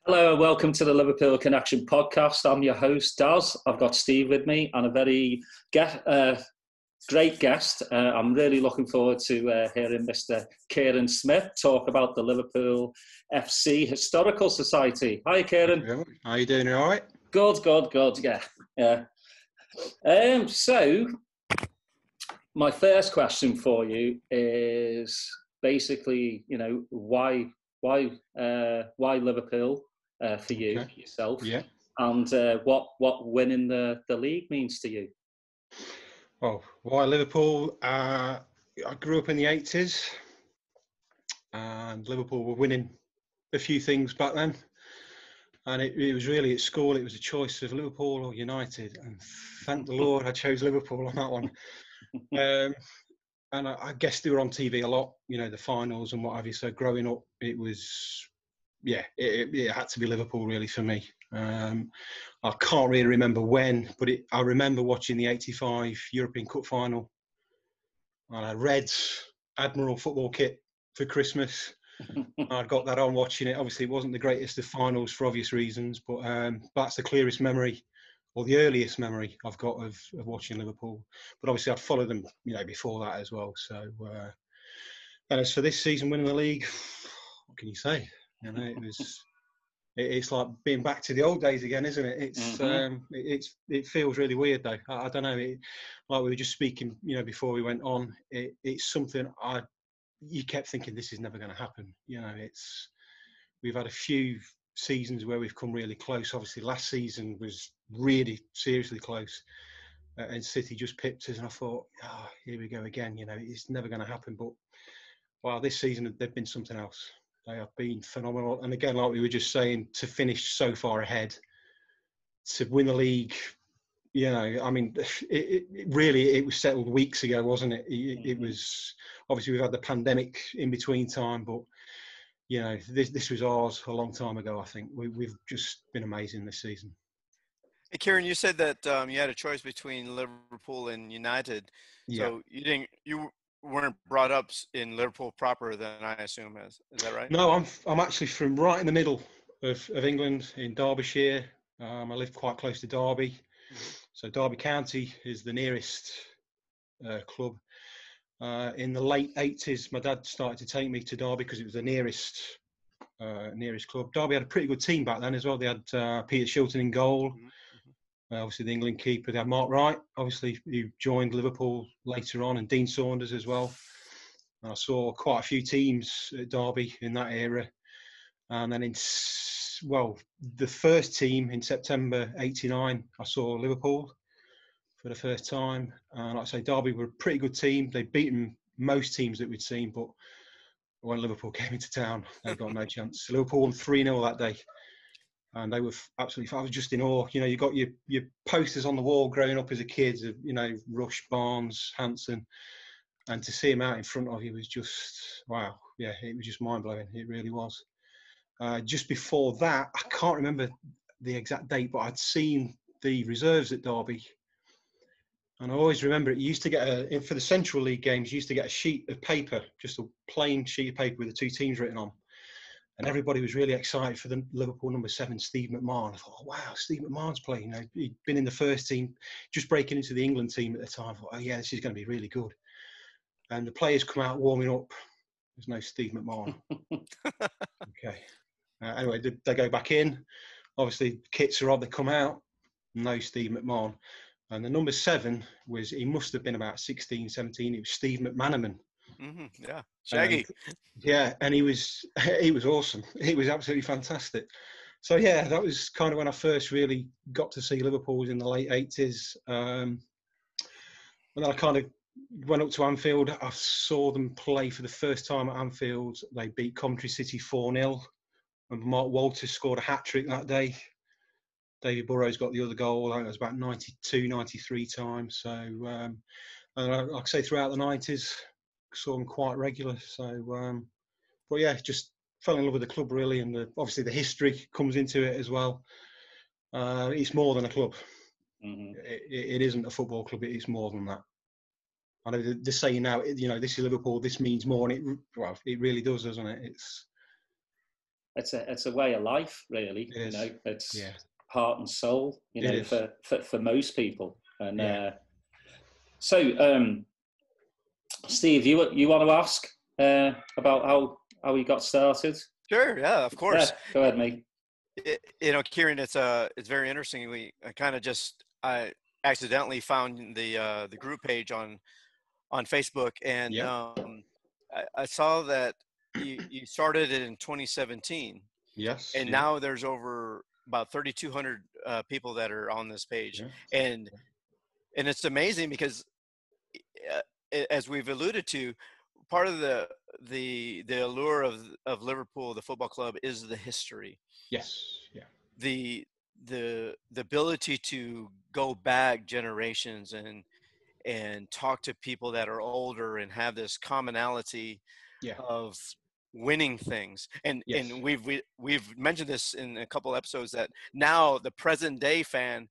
Hello and welcome to the Liverpool Connection podcast. I'm your host, Daz. I've got Steve with me and a very great guest. I'm really looking forward to hearing Mr. Kieran Smith talk about the Liverpool FC Historical Society. Hi, Kieran. How are you doing? All right? Good. Yeah. So, my first question for you is basically, why Liverpool for you, for yourself, and what winning the league means to you? Well, why Liverpool? I grew up in the 80s, and Liverpool were winning a few things back then. And it was really at school, it was a choice of Liverpool or United. And thank the Lord I chose Liverpool on that one. And I guess they were on TV a lot, the finals and what have you. So growing up, it was, it had to be Liverpool really for me. I can't really remember when, but I remember watching the 85 European Cup final. And I read Admiral football kit for Christmas. I got that on watching it. Obviously, it wasn't the greatest of finals for obvious reasons, but that's the clearest memory, or the earliest memory I've got of watching Liverpool. But obviously, I'd followed them, before that as well. So, and as for this season winning the league, what can you say? It's like being back to the old days again, isn't it? It feels really weird though. I don't know. Like we were just speaking, before we went on. It's something you kept thinking this is never going to happen. We've had a few seasons where we've come really close. Obviously, last season was really seriously close, and City just pipped us. And I thought, here we go again. It's never going to happen. But wow, this season they've been something else. They have been phenomenal. And again, like we were just saying, to finish so far ahead, to win the league. It was settled weeks ago, wasn't it? It was, obviously we've had the pandemic in between time, but this was ours a long time ago. I think we've just been amazing this season. Hey, Kieran, you said that you had a choice between Liverpool and United. So you weren't brought up in Liverpool proper, then, I assume, is that right? No, I'm actually from right in the middle of England, in Derbyshire. I live quite close to Derby. So Derby County is the nearest club. In the late 80s, my dad started to take me to Derby because it was the nearest club. Derby had a pretty good team back then as well. They had Peter Shilton in goal. Obviously, the England keeper. They had Mark Wright, obviously, who joined Liverpool later on, and Dean Saunders as well. And I saw quite a few teams at Derby in that era. And then the first team in September '89, I saw Liverpool for the first time. And like I say, Derby were a pretty good team. They'd beaten most teams that we'd seen, but when Liverpool came into town, they got no chance. Liverpool won 3-0 that day. And they were absolutely, I was just in awe. You got your posters on the wall growing up as a kid of, Rush, Barnes, Hansen. And to see him out in front of you was just, wow. Yeah, it was just mind-blowing. It really was. Just before that, I can't remember the exact date, but I'd seen the reserves at Derby. And I always remember it. You used to get for the Central League games, you used to get a sheet of paper, just a plain sheet of paper with the two teams written on. And everybody was really excited for the Liverpool number 7, Steve McMahon. I thought, oh, wow, Steve McMahon's playing. He'd been in the first team, just breaking into the England team at the time. I thought, oh, yeah, this is going to be really good. And the players come out warming up. There's no Steve McMahon. Okay. Anyway, they go back in. Obviously, kits are on. They come out. No Steve McMahon. And the number 7 he must have been about 16, 17. It was Steve McManaman. Yeah, Shaggy. And he was awesome. He was absolutely fantastic. So yeah, that was kind of when I first really got to see Liverpool in the late 80s. And then I kind of went up to Anfield. I saw them play for the first time at Anfield. They beat Coventry City 4-0. And Mark Walters scored a hat-trick that day. David Burrows got the other goal. I think it was about 92, 93 times. So, and like I say, throughout the 90s, saw them quite regular. So, but yeah, just fell in love with the club really, and obviously the history comes into it as well. It's more than a club. It isn't a football club. It is more than that. I know they're saying now, this is Liverpool, this means more, and it really does, doesn't it? It's a way of life, really. It is. It's Yeah. heart and soul, for most people. And so, Steve, you want to ask about how we got started? Sure. Yeah, of course. Yeah, go ahead, mate. Kieran, it's very interesting. I accidentally found the group page on Facebook, and I saw that you started it in 2017. Yes. And now there's over about 3,200 people that are on this page, and it's amazing because, as we've alluded to, part of the allure of Liverpool, the football club, is the history. Yes. Yeah. The ability to go back generations and talk to people that are older and have this commonality of winning things. And we've mentioned this in a couple episodes, that now the present day fan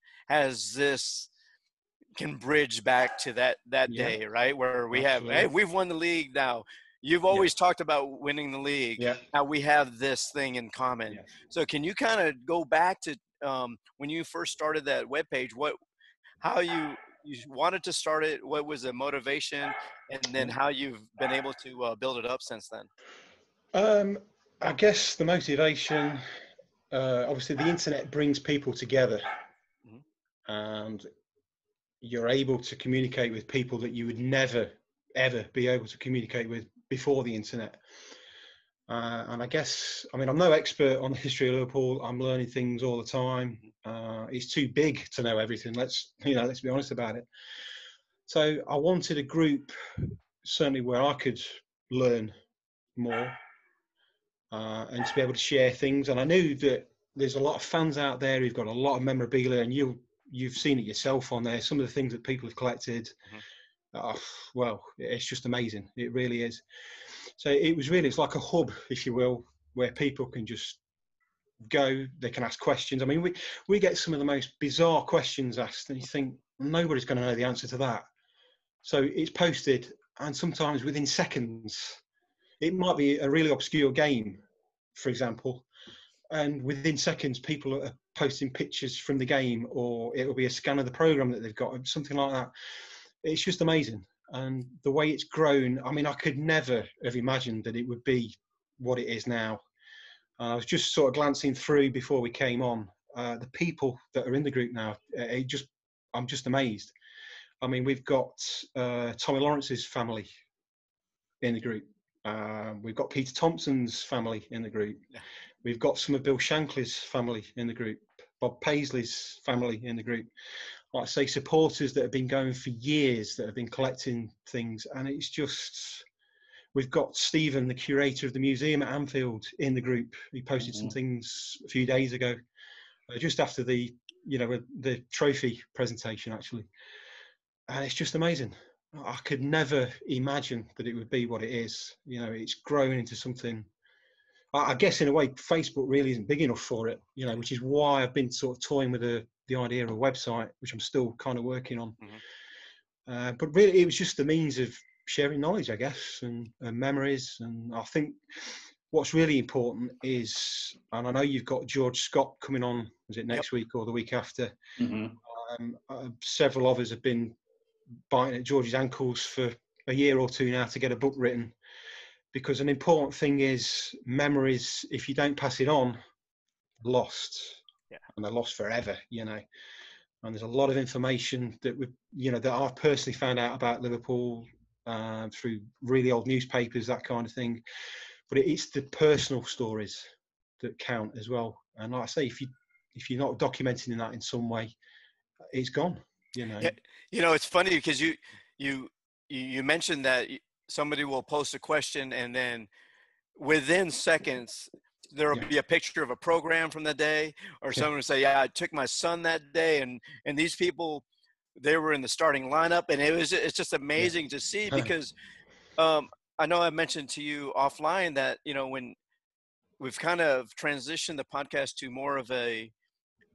can bridge back to that day, right? Where we we've won the league now. You've always talked about winning the league. Yeah. Now we have this thing in common. Yes. So can you kind of go back to when you first started that webpage, how you wanted to start it, what was the motivation, and then how you've been able to build it up since then? I guess the motivation, obviously the internet brings people together, and you're able to communicate with people that you would never, ever be able to communicate with before the internet. And I guess, I'm no expert on the history of Liverpool. I'm learning things all the time. It's too big to know everything. Let's be honest about it. So I wanted a group, certainly where I could learn more, and to be able to share things. And I knew that there's a lot of fans out there who've got a lot of memorabilia, and you've seen it yourself on there. Some of the things that people have collected, it's just amazing. It really is. So it's like a hub, if you will, where people can just go, they can ask questions. We get some of the most bizarre questions asked, and you think nobody's going to know the answer to that. So it's posted, and sometimes within seconds, it might be a really obscure game, for example, and within seconds people are posting pictures from the game, or it'll be a scan of the program that they've got, something like that. It's just amazing. And the way it's grown, I could never have imagined that it would be what it is now. I was just sort of glancing through before we came on, the people that are in the group now. I'm just amazed. We've got Tommy Lawrence's family in the group. We've got Peter Thompson's family in the group. Yeah. We've got some of Bill Shankly's family in the group. Bob Paisley's family in the group. Like I say, supporters that have been going for years, that have been collecting things. And it's just, we've got Stephen, the curator of the museum at Anfield, in the group. He posted some things a few days ago, just after the trophy presentation, actually. And it's just amazing. I could never imagine that it would be what it is. It's grown into something. I guess in a way, Facebook really isn't big enough for it, which is why I've been sort of toying with the idea of a website, which I'm still kind of working on. But really, it was just the means of sharing knowledge, I guess, and memories. And I think what's really important is, and I know you've got George Scott coming on, was it next week or the week after? Several of us have been biting at George's ankles for a year or two now to get a book written, because an important thing is memories, if you don't pass it on, lost. And they're lost forever, and there's a lot of information that that I've personally found out about Liverpool through really old newspapers, that kind of thing. But it's the personal stories that count as well. And like I say, if you're not documenting that in some way, it's gone. It's funny because you mentioned that somebody will post a question, and then within seconds there'll be a picture of a program from the day, or someone will say, I took my son that day, and these people, they were in the starting lineup, and it's just amazing to see, because I know I mentioned to you offline that when we've kind of transitioned the podcast to more of a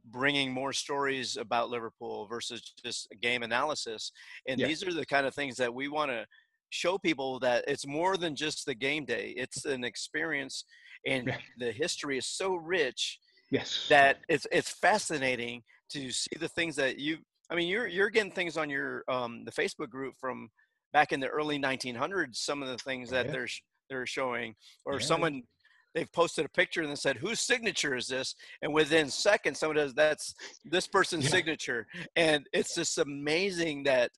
bringing more stories about Liverpool versus just game analysis. And Yeah. these are the kind of things that we want to show people, that it's more than just the game day. It's an experience, and Yeah. the history is so rich Yes. that it's fascinating to see the things that you're getting things on your the Facebook group from back in the early 1900s. Some of the things that Yeah. they're showing, or Yeah. someone, they've posted a picture and they said, whose signature is this? And within seconds, someone does, that's this person's Yeah. signature. And it's just amazing that,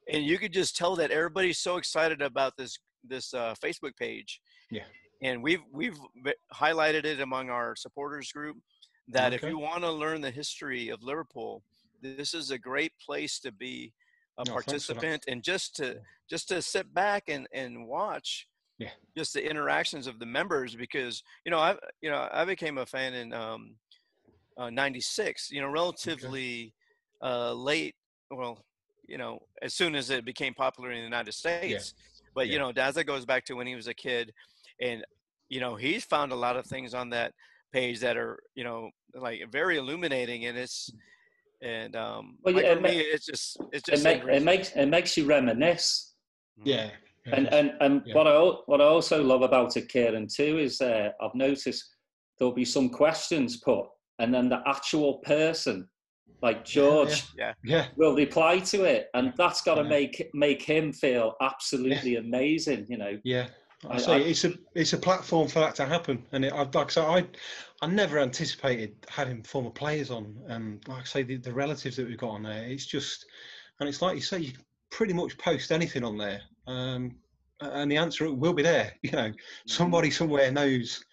and you could just tell that everybody's so excited about this Facebook page. Yeah. And we've highlighted it among our supporters group, that if Okay. you want to learn the history of Liverpool, this is a great place to be a No, thanks for that. participant, and just to sit back and watch Yeah. just the interactions of the members. Because I became a fan in '96, relatively late. Well, as soon as it became popular in the United States. But Yeah. Daz, that goes back to when he was a kid, and he's found a lot of things on that page that are like very illuminating, and Well, like yeah, for me, it's just it makes you reminisce. Yeah. And Yeah. what I also love about it, Kieran, too, is I've noticed there'll be some questions put, and then the actual person, like George, Yeah. will reply to it, and that's got to make him feel absolutely amazing. Yeah. I say it's a platform for that to happen, and like I say, I never anticipated having former players on, and like I say, the relatives that we've got on there. It's just, and it's like you say, you can pretty much post anything on there, and the answer will be there. Somebody somewhere knows.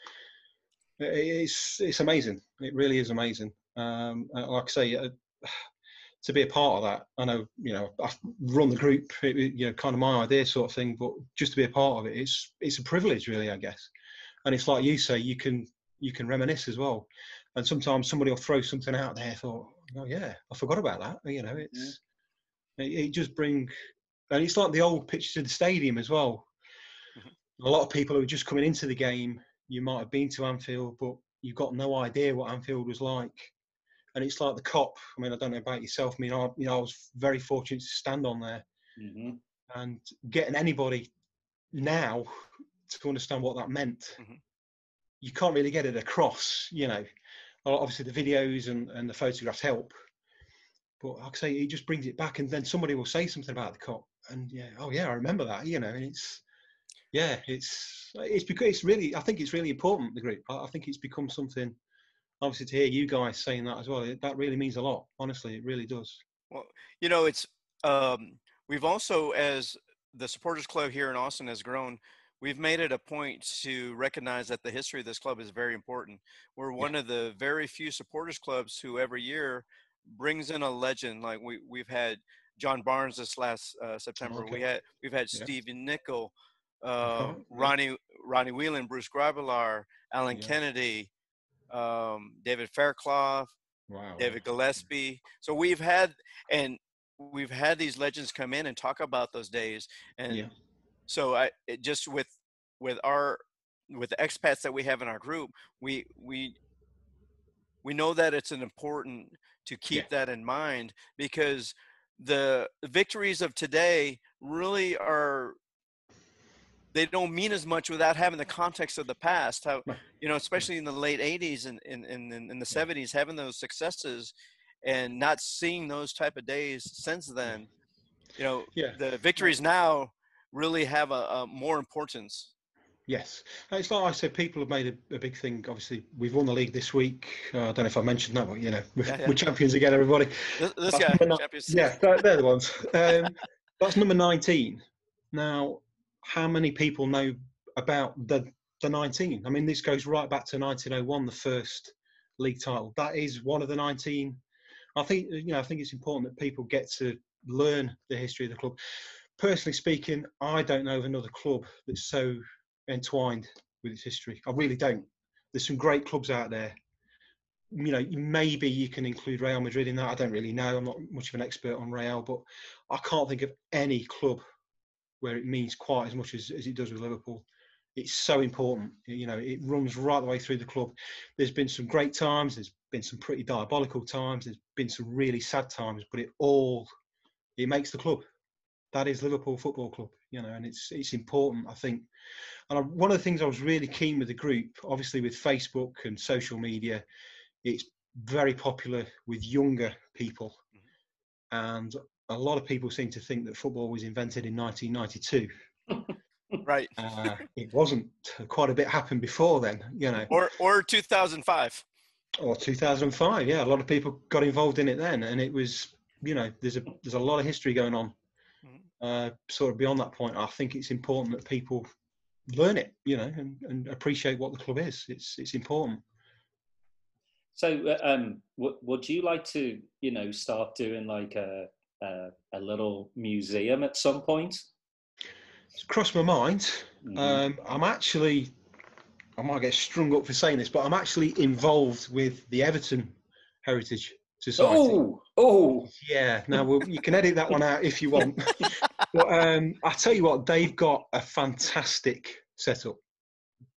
It's amazing. It really is amazing. Like I say, to be a part of that, I know, I run the group, kind of my idea sort of thing, but just to be a part of it, it's a privilege, really, I guess. And it's like you say, you can reminisce as well. And sometimes somebody will throw something out there. I thought, oh yeah, I forgot about that. It just bring, and it's like the old pitch to the stadium as well. Mm-hmm. A lot of people who are just coming into the game, you might have been to Anfield, but you've got no idea what Anfield was like. And it's like the Cop. I mean, I don't know about yourself. I mean, I was very fortunate to stand on there, and getting anybody now to understand what that meant. Mm-hmm. You can't really get it across. Obviously the videos and the photographs help, but like I say, it just brings it back, and then somebody will say something about the Cop, and I remember that. And it's because it's really, I think it's really important, the group. I think it's become something. Obviously, to hear you guys saying that as well, that really means a lot. Honestly, it really does. Well, it's we've also, as the supporters club here in Austin has grown, we've made it a point to recognize that the history of this club is very important. We're one of the very few supporters clubs who every year brings in a legend. Like we've had John Barnes this last September. Okay. We've had Stephen Nicol, Ronnie Whelan, Bruce Grobbelaar, Alan Kennedy, David Fairclough, David Gillespie. So we've had these legends come in and talk about those days. And so just with the expats that we have in our group, we know that it's important to keep that in mind, because the victories of today really they don't mean as much without having the context of the past. How, especially in the late 80s and in the 70s, having those successes and not seeing those type of days since then, the victories now really have a more importance. Yes. It's like I said, people have made a big thing. Obviously, we've won the league this week. I don't know if I mentioned that, but we're champions again, everybody. This guy, champions. Yeah, they're the ones. That's number 19. Now, how many people know about the 19? I mean, this goes right back to 1901, the first league title. That is one of the 19. I think it's important that people get to learn the history of the club. Personally speaking, I don't know of another club that's so entwined with its history. I really don't. There's some great clubs out there. Maybe you can include Real Madrid in that. I don't really know. I'm not much of an expert on Real, but I can't think of any club where it means quite as much as it does with Liverpool. It's so important. You know, it runs right the way through the club. There's been some great times. There's been some pretty diabolical times. There's been some really sad times, but it makes the club. That is Liverpool Football Club, you know, and it's important, I think. And one of the things I was really keen with the group, obviously with Facebook and social media, it's very popular with younger people. And a lot of people seem to think that football was invented in 1992. Right. It wasn't. Quite a bit happened before then, you know. Or 2005. Or 2005, yeah. A lot of people got involved in it then, and it was, you know, there's a lot of history going on. Sort of beyond that point, I think it's important that people learn it, you know, and appreciate what the club is. It's important. So, would you like to, you know, start doing like a little museum at some point? It's crossed my mind. I might get strung up for saying this, but I'm actually involved with the Everton Heritage Society. Oh, yeah. Now you can edit that one out if you want. But I tell you what, they've got a fantastic setup.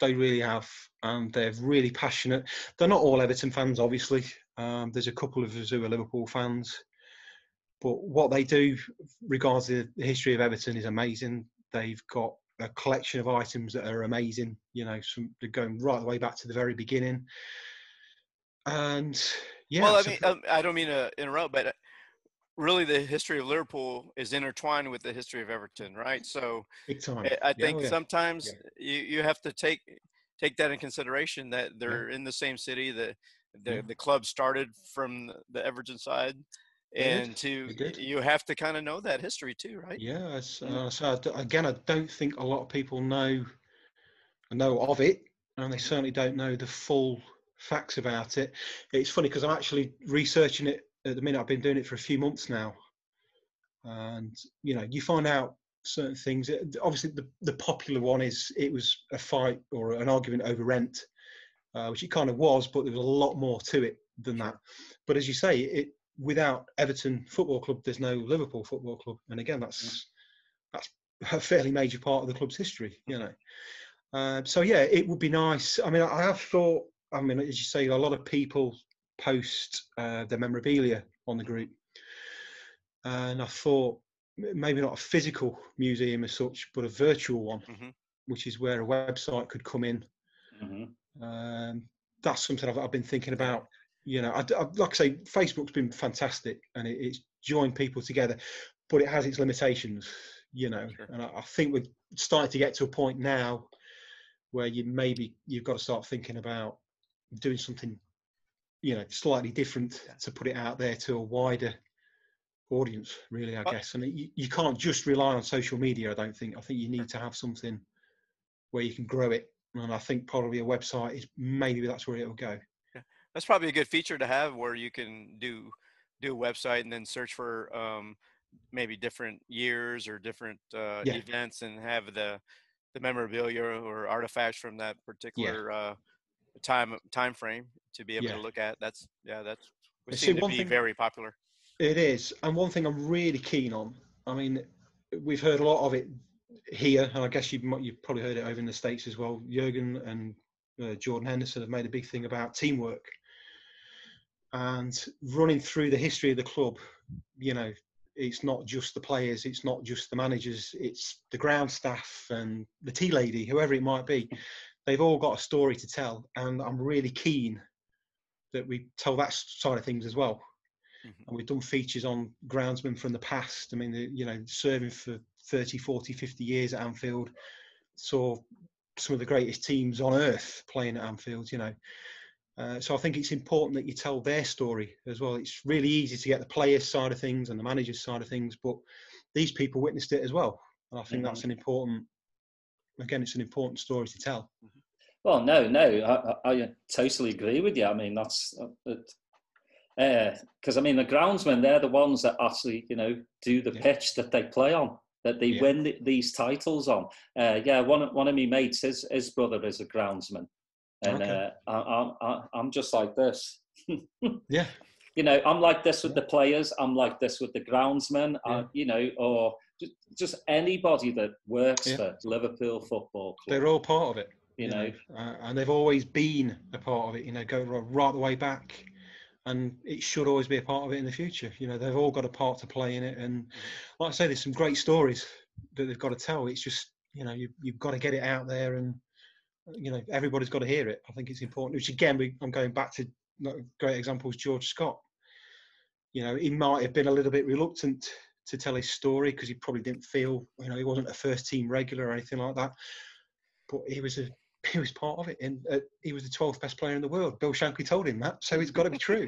They really have, and they're really passionate. They're not all Everton fans, obviously. There's a couple of us who are Liverpool fans. But what they do regards the history of Everton is amazing. They've got a collection of items that are amazing. You know, they're going right the way back to the very beginning. And yeah. Well, I mean, I don't mean to interrupt, but really the history of Liverpool is intertwined with the history of Everton, right? So big time. I think sometimes you have to take that in consideration, that they're in the same city. The club started from the Everton side. And you have to kind of know that history too, right? Yeah. So again, I don't think a lot of people know of it, and they certainly don't know the full facts about it. It's funny because I'm actually researching it at the minute. I've been doing it for a few months now, and you know, you find out certain things. Obviously, the popular one is it was a fight or an argument over rent, which it kind of was, but there was a lot more to it than that. But as you say, without Everton Football Club, there's no Liverpool Football Club, and again, that's a fairly major part of the club's history, you know. So yeah, it would be nice. I mean, I have thought. I mean, as you say, a lot of people post their memorabilia on the group, and I thought maybe not a physical museum as such, but a virtual one, which is where a website could come in. That's something I've been thinking about. You know, like I say, Facebook's been fantastic, and it's joined people together, but it has its limitations, you know. Sure. And I think we're starting to get to a point now where you've got to start thinking about doing something, you know, slightly different to put it out there to a wider audience, really, I guess. And you can't just rely on social media, I don't think. I think you need to have something where you can grow it. And I think probably a website that's where it'll go. That's probably a good feature to have, where you can do a website and then search for maybe different years or different events, and have the memorabilia or artifacts from that particular time frame to be able to look at. That seems to be very popular. It is, and one thing I'm really keen on. I mean, we've heard a lot of it here, and I guess you've probably heard it over in the States as well. Jurgen and Jordan Henderson have made a big thing about teamwork. And running through the history of the club, you know, it's not just the players, it's not just the managers, it's the ground staff and the tea lady, whoever it might be. They've all got a story to tell, and I'm really keen that we tell that side of things as well. And we've done features on groundsmen from the past. I mean, you know, serving for 30, 40, 50 years at Anfield, saw some of the greatest teams on earth playing at Anfield, you know. So I think it's important that you tell their story as well. It's really easy to get the players' side of things and the managers' side of things, but these people witnessed it as well. And I think that's it's an important story to tell. Well, no, I totally agree with you. I mean, that's because I mean, the groundsmen, they're the ones that actually, you know, do the pitch that they play on, that they win these titles on. One of my mates, his brother is a groundsman. And I'm just like this. Yeah. You know, I'm like this with the players. I'm like this with the groundsmen. Yeah. You know, or just anybody that works for Liverpool Football Club. They're all part of it, you know. And they've always been a part of it, going right the way back. And it should always be a part of it in the future. They've all got a part to play in it. And like I say, there's some great stories that they've got to tell. It's just, you've got to get it out there, and, everybody's got to hear it. I think it's important, which again, I'm going back to great examples, George Scott. He might have been a little bit reluctant to tell his story because he probably didn't feel, he wasn't a first team regular or anything like that. But he was part of it, and he was the 12th best player in the world. Bill Shankly told him that, so it's got to be true.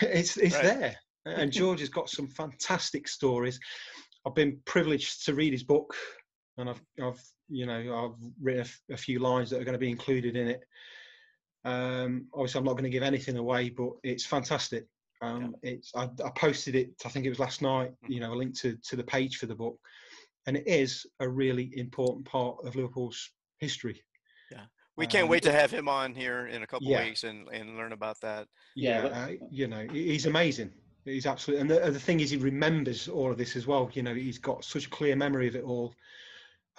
It's right there. And George has got some fantastic stories. I've been privileged to read his book, and I've written a few lines that are going to be included in it. Obviously, I'm not going to give anything away, but it's fantastic. I posted it, I think it was last night, a link to the page for the book, and it is a really important part of Liverpool's history. Yeah, we can't wait to have him on here in a couple of weeks and learn about that. He's amazing. He's absolutely, and the thing is, he remembers all of this as well. He's got such a clear memory of it all.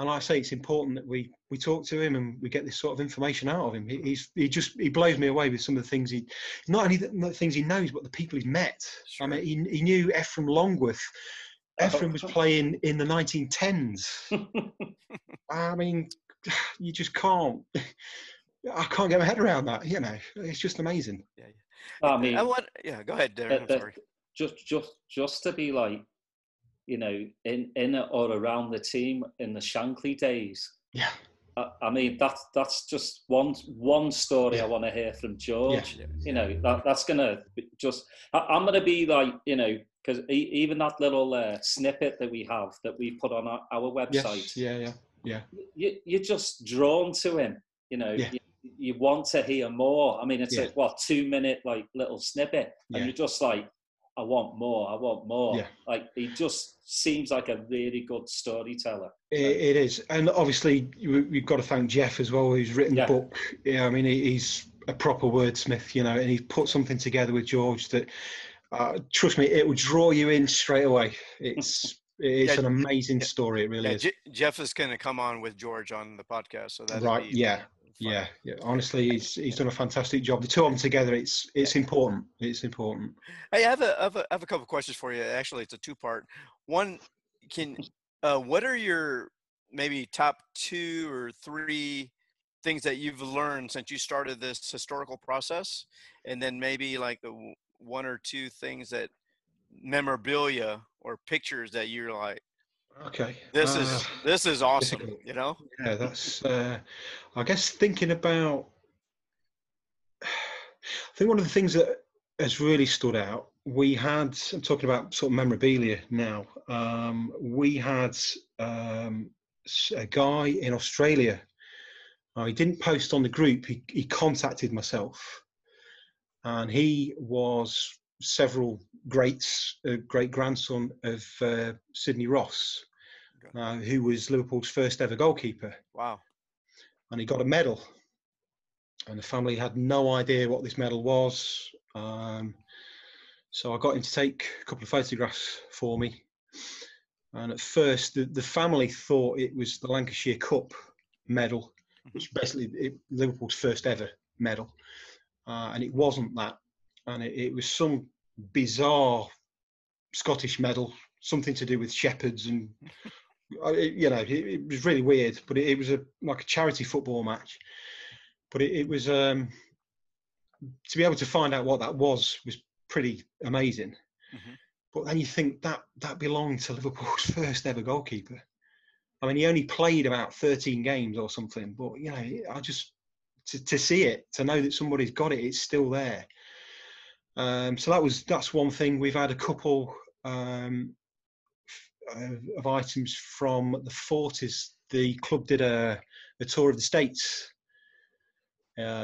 And like I say, it's important that we talk to him and we get this sort of information out of him. He blows me away with some of the things not only the things he knows, but the people he's met. Sure. I mean, he knew Ephraim Longworth. Ephraim was playing in the 1910s. I mean, you just can't. I can't get my head around that. It's just amazing. Yeah. I mean, go ahead, Darren. I'm sorry. Just to be like, in or around the team in the Shankly days. Yeah. I mean, that's just one story I want to hear from George. Yeah. That's gonna just. I'm gonna be like, because even that little snippet that we have that we put on our website. Yes. Yeah. You're just drawn to him. You want to hear more. I mean, it's a 2-minute like little snippet, and you're just like, I want more. Yeah. Like, he just seems like a really good storyteller. It is. And obviously, we've got to thank Jeff as well, who's written the book. Yeah, I mean, he's a proper wordsmith, and he's put something together with George that, trust me, it will draw you in straight away. It's an amazing story. It really is. Jeff is going to come on with George on the podcast. So that's right. Yeah. Honestly, he's done a fantastic job. The two of them together, it's important. It's important. Hey, I have a couple of questions for you. Actually, it's a 2-part. One, what are your maybe top 2 or 3 things that you've learned since you started this historical process, and then maybe like the 1 or 2 things that memorabilia or pictures that you're like, okay, this is awesome. Difficult. Yeah, that's I guess thinking about, I think one of the things that has really stood out, I'm talking about sort of memorabilia now, we had a guy in Australia. He didn't post on the group, he contacted myself, and he was several greats, great grandson of Sidney Ross, who was Liverpool's first ever goalkeeper. Wow. And he got a medal, and the family had no idea what this medal was. So I got him to take a couple of photographs for me. And at first, the family thought it was the Lancashire Cup medal, which basically Liverpool's first ever medal. And it wasn't that. And it was some bizarre Scottish medal, something to do with shepherds, and it was really weird. But it was like a charity football match. But it was to be able to find out what that was pretty amazing. Mm-hmm. But then you think that belonged to Liverpool's first ever goalkeeper. I mean, he only played about 13 games or something. But I just to see it, to know that somebody's got it, it's still there. So that's one thing. We've had a couple of items from the 40s. The club did a tour of the States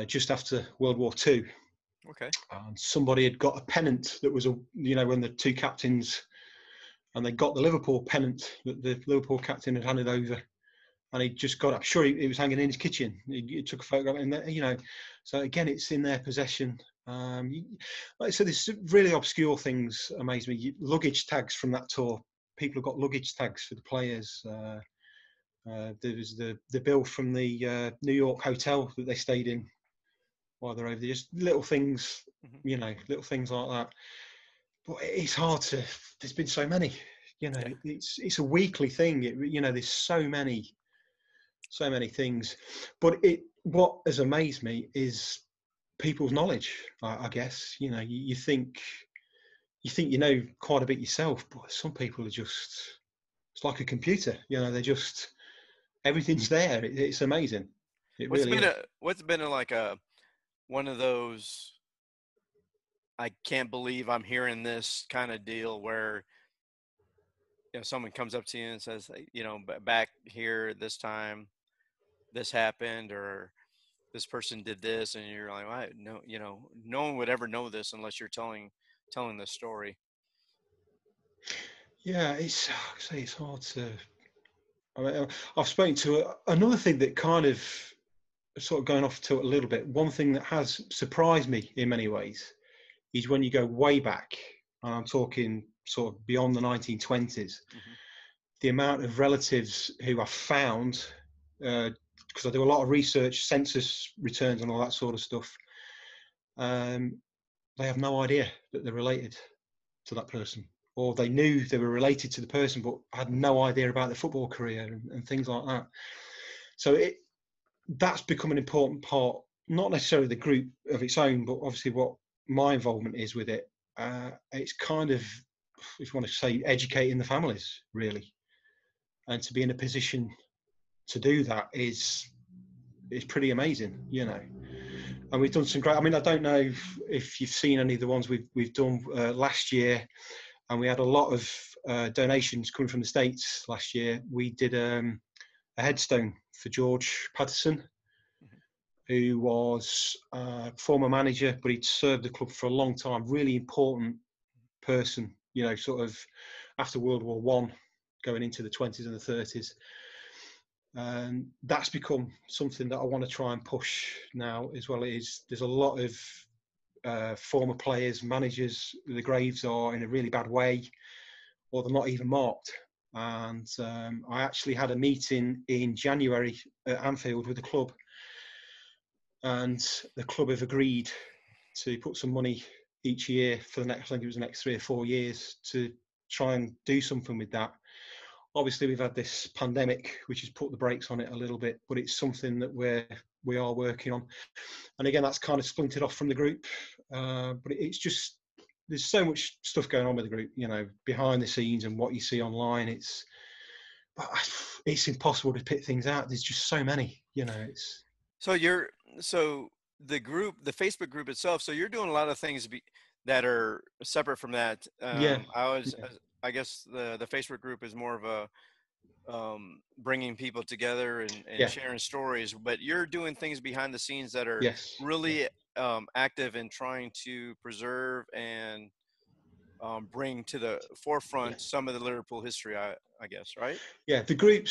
just after World War II. Okay. And somebody had got a pennant that was when the two captains, and they got the Liverpool pennant that the Liverpool captain had handed over, and he just got. I'm sure it was hanging in his kitchen. He took a photograph in there, So again, it's in their possession. Like I said, there's really obscure things amaze me. Luggage tags from that tour, people have got luggage tags for the players. There was the bill from the New York hotel that they stayed in while they're over there. Just little things, little things like that. But it's hard to. There's been so many. It's a weekly thing. There's so many things. But what has amazed me is people's knowledge. I guess you think you know quite a bit yourself, but some people are just. It's like a computer. They're just. Everything's there. It's amazing. What's been like one of those I can't believe I'm hearing this kind of deal where someone comes up to you and says, back here this time this happened, or this person did this, and you're like, well, no one would ever know this unless you're telling the story. Yeah, it's hard to. I've spoken to another thing that kind of sort of going off to it a little bit. One thing that has surprised me in many ways is when you go way back, and I'm talking sort of beyond the 1920s, the amount of relatives who I found, because I do a lot of research, census returns and all that sort of stuff, they have no idea that they're related to that person. Or they knew they were related to the person, but had no idea about their football career and things like that. So that's become an important part, not necessarily the group of its own, but obviously what my involvement is with it. It's kind of, if you want to say, educating the families, really. And to be in a position to do that is pretty amazing, And we've done some great. I mean, I don't know if you've seen any of the ones we've done last year. And we had a lot of donations coming from the States last year. We did a headstone for George Patterson, who was a former manager, but he'd served the club for a long time. Really important person, sort of after World War One, going into the 20s and the 30s. And that's become something that I want to try and push now as well. There's a lot of former players, managers, the graves are in a really bad way, or they're not even marked. And I actually had a meeting in January at Anfield with the club, and the club have agreed to put some money each year for the next, I think it was the next 3 or 4 years, to try and do something with that. Obviously, we've had this pandemic, which has put the brakes on it a little bit, but it's something that we are working on. And again, that's kind of splintered off from the group. But it's just, there's so much stuff going on with the group, behind the scenes and what you see online. It's impossible to pick things out. There's just so many, So the group, the Facebook group itself, so you're doing a lot of things that are separate from that. I guess the Facebook group is more of a bringing people together and sharing stories, but you're doing things behind the scenes that are really active in trying to preserve and bring to the forefront some of the Liverpool history, I guess, right? Yeah, the group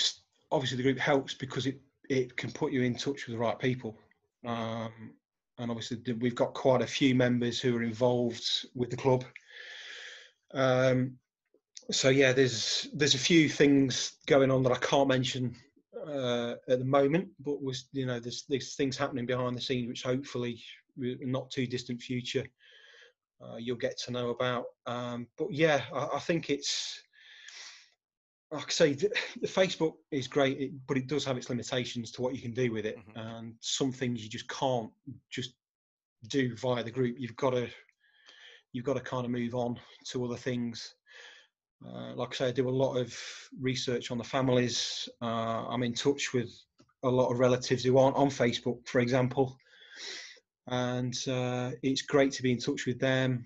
helps because it can put you in touch with the right people. And obviously we've got quite a few members who are involved with the club. So yeah, there's a few things going on that I can't mention at the moment, but there's things happening behind the scenes which hopefully in the not too distant future you'll get to know about. But yeah, I think it's, like I say, the Facebook is great, but it does have its limitations to what you can do with it. And some things you just can't just do via the group. You've got to kind of move on to other things. Like I say, I do a lot of research on the families. I'm in touch with a lot of relatives who aren't on Facebook, for example. And it's great to be in touch with them.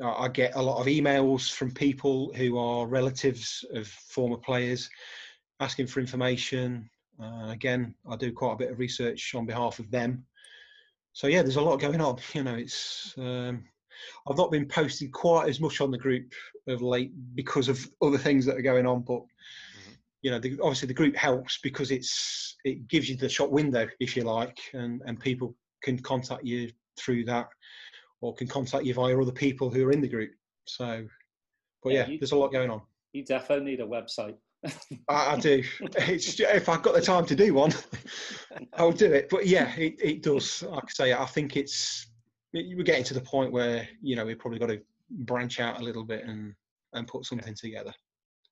I get a lot of emails from people who are relatives of former players asking for information. Again, I do quite a bit of research on behalf of them. So yeah, there's a lot going on. It's I've not been posting quite as much on the group of late because of other things that are going on, but obviously the group helps because it gives you the shop window, if you like, and people can contact you through that, or can contact you via other people who are in the group. So, but yeah, there's a lot going on. You definitely need a website. I do. It's, if I've got the time to do one, I'll do it. But yeah, it does. Like I say, I think we're getting to the point where, you know, we've probably got to branch out a little bit and put something together.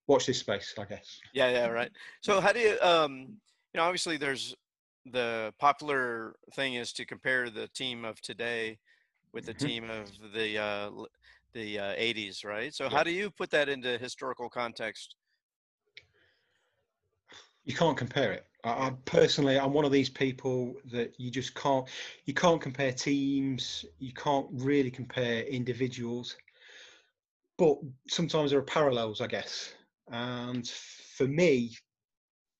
Watch this space, I guess. Yeah, right. So how do you, you know, obviously there's the popular thing is to compare the team of today with the team of the 80s, right? So how do you put that into historical context? You can't compare it. I personally, I'm one of these people that you just can't. You can't compare teams. You can't really compare individuals. But sometimes there are parallels, I guess. And for me,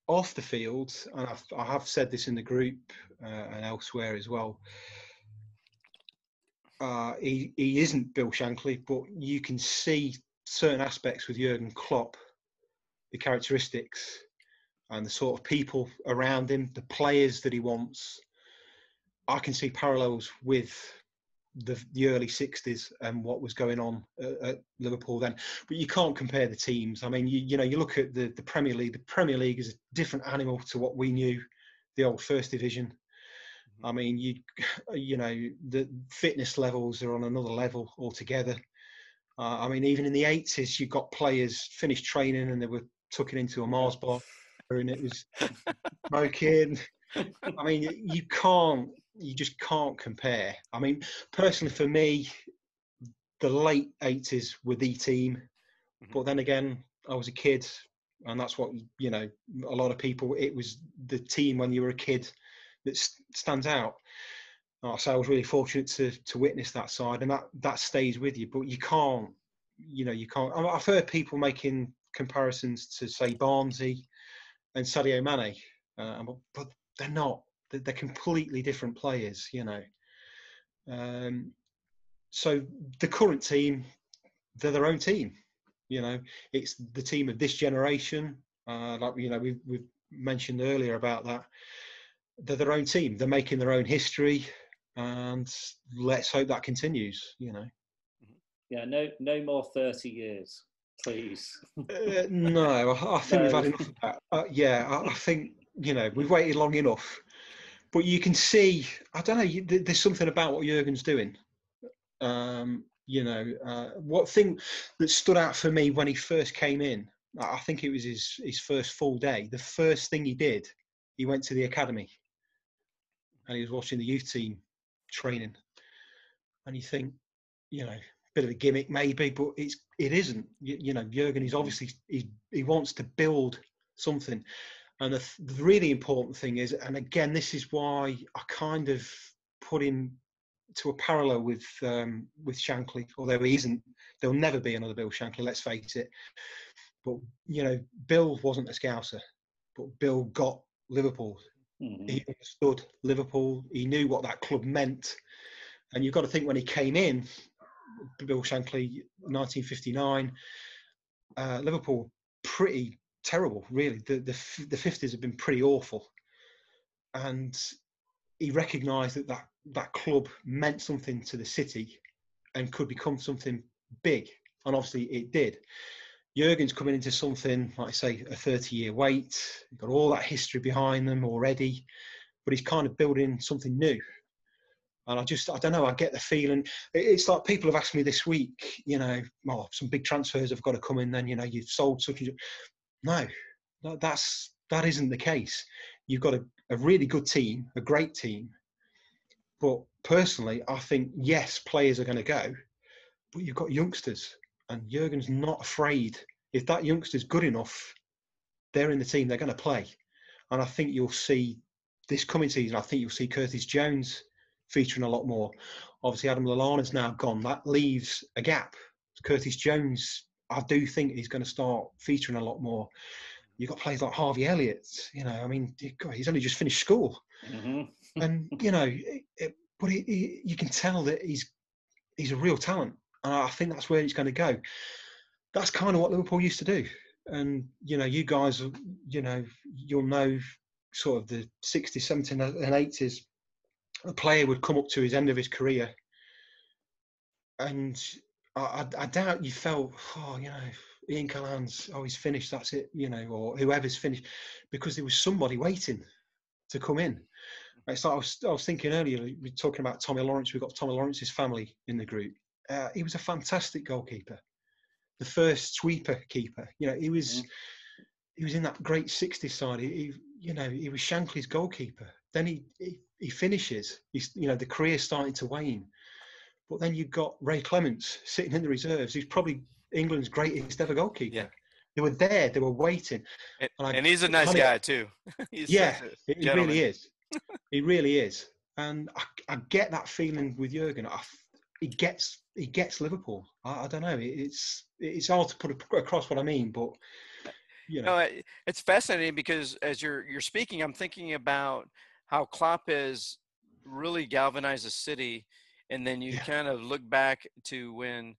off the field, and I have said this in the group and elsewhere as well. He isn't Bill Shankly, but you can see certain aspects with Jurgen Klopp, the characteristics and the sort of people around him, the players that he wants. I can see parallels with the early 60s and what was going on at Liverpool then. But you can't compare the teams. I mean, you know, you look at the Premier League. The Premier League is a different animal to what we knew, the old First Division. I mean, you know, the fitness levels are on another level altogether. I mean, even in the 80s, you got players finished training and they were tucking into a Mars bar and it was smoking. I mean, you just can't compare. I mean, personally for me, the late 80s were the team. But then again, I was a kid and that's what, you know, a lot of people, it was the team when you were a kid that stands out. So I was really fortunate to witness that side, and that stays with you. But you can't. I've heard people making comparisons to, say, Barnsley and Sadio Mane, but they're not. They're completely different players, you know. So the current team, they're their own team. You know, it's the team of this generation. Like, you know, we've mentioned earlier about that. They're their own team. They're making their own history, and let's hope that continues. You know. Yeah, no more 30 years, please. No, I think we've had enough of that. I think, you know, we've waited long enough. But you can see, I don't know, there's something about what Jurgen's doing. You know, what thing that stood out for me when he first came in, I think it was his first full day. The first thing he did, he went to the academy and he was watching the youth team training. And you think, you know, bit of a gimmick maybe, but it isn't. You know, Jurgen is obviously, he wants to build something. And the really important thing is, and again, this is why I kind of put him to a parallel with Shankly, although he isn't. There'll never be another Bill Shankly, let's face it. But, you know, Bill wasn't a Scouser, but Bill got Liverpool. Mm-hmm. He understood Liverpool. He knew what that club meant. And you've got to think when he came in, Bill Shankly, 1959, Liverpool, pretty terrible, really. The 50s have been pretty awful. And he recognised that club meant something to the city and could become something big. And obviously it did. Jurgen's coming into something, like I say, a 30-year wait. He's got all that history behind them already, but he's kind of building something new. And I don't know, I get the feeling, it's like people have asked me this week, you know, some big transfers have got to come in, then, you know, you've sold such and such. No, that isn't the case. You've got a really good team, a great team. But personally, I think, yes, players are going to go, but you've got youngsters. And Jurgen's not afraid. If that youngster's good enough, they're in the team, they're going to play. And I think you'll see this coming season, I think you'll see Curtis Jones featuring a lot more. Obviously, Adam Lallana's now gone. That leaves a gap. Curtis Jones, I do think he's going to start featuring a lot more. You've got players like Harvey Elliott. You know, I mean, he's only just finished school. Mm-hmm. And, you know, but you can tell that he's a real talent. And I think that's where he's going to go. That's kind of what Liverpool used to do. And, you know, you guys, you know, you'll know sort of the 60s, 70s and 80s, a player would come up to his end of his career. And I doubt you felt, you know, Ian Callan's, oh, he's finished, that's it, you know, or whoever's finished, because there was somebody waiting to come in. It's like I was thinking earlier, we were talking about Tommy Lawrence. We've got Tommy Lawrence's family in the group. He was a fantastic goalkeeper, the first sweeper keeper. You know, he was in that great 60s side. He was Shankly's goalkeeper. Then he finishes. You know, the career's starting to wane. But then you've got Ray Clements sitting in the reserves. He's probably England's greatest ever goalkeeper. Yeah. They were there. They were waiting. And he's a nice guy too. He really is. He really is. And I get that feeling with Jurgen. He gets Liverpool. I don't know. It's hard to put across what I mean, but you know. No, it's fascinating because as you're speaking, I'm thinking about how Klopp has really galvanized the city, and then you kind of look back to when,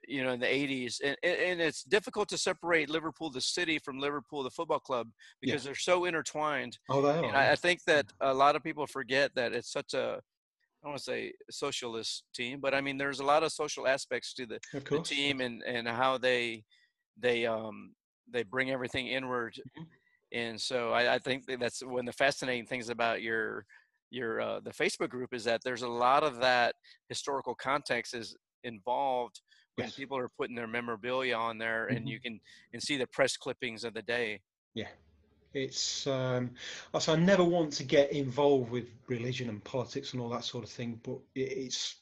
you know, in the 80s, and it's difficult to separate Liverpool the city from Liverpool the football club because they're so intertwined. Oh, they are. And I think that a lot of people forget that it's such a, I don't want to say socialist team, but I mean there's a lot of social aspects to the team and how they bring everything inward. Mm-hmm. And so I think that's one of the fascinating things about your the Facebook group is that there's a lot of that historical context is involved when people are putting their memorabilia on there, and you can see the press clippings of the day. Yeah, it's so I never want to get involved with religion and politics and all that sort of thing, but it's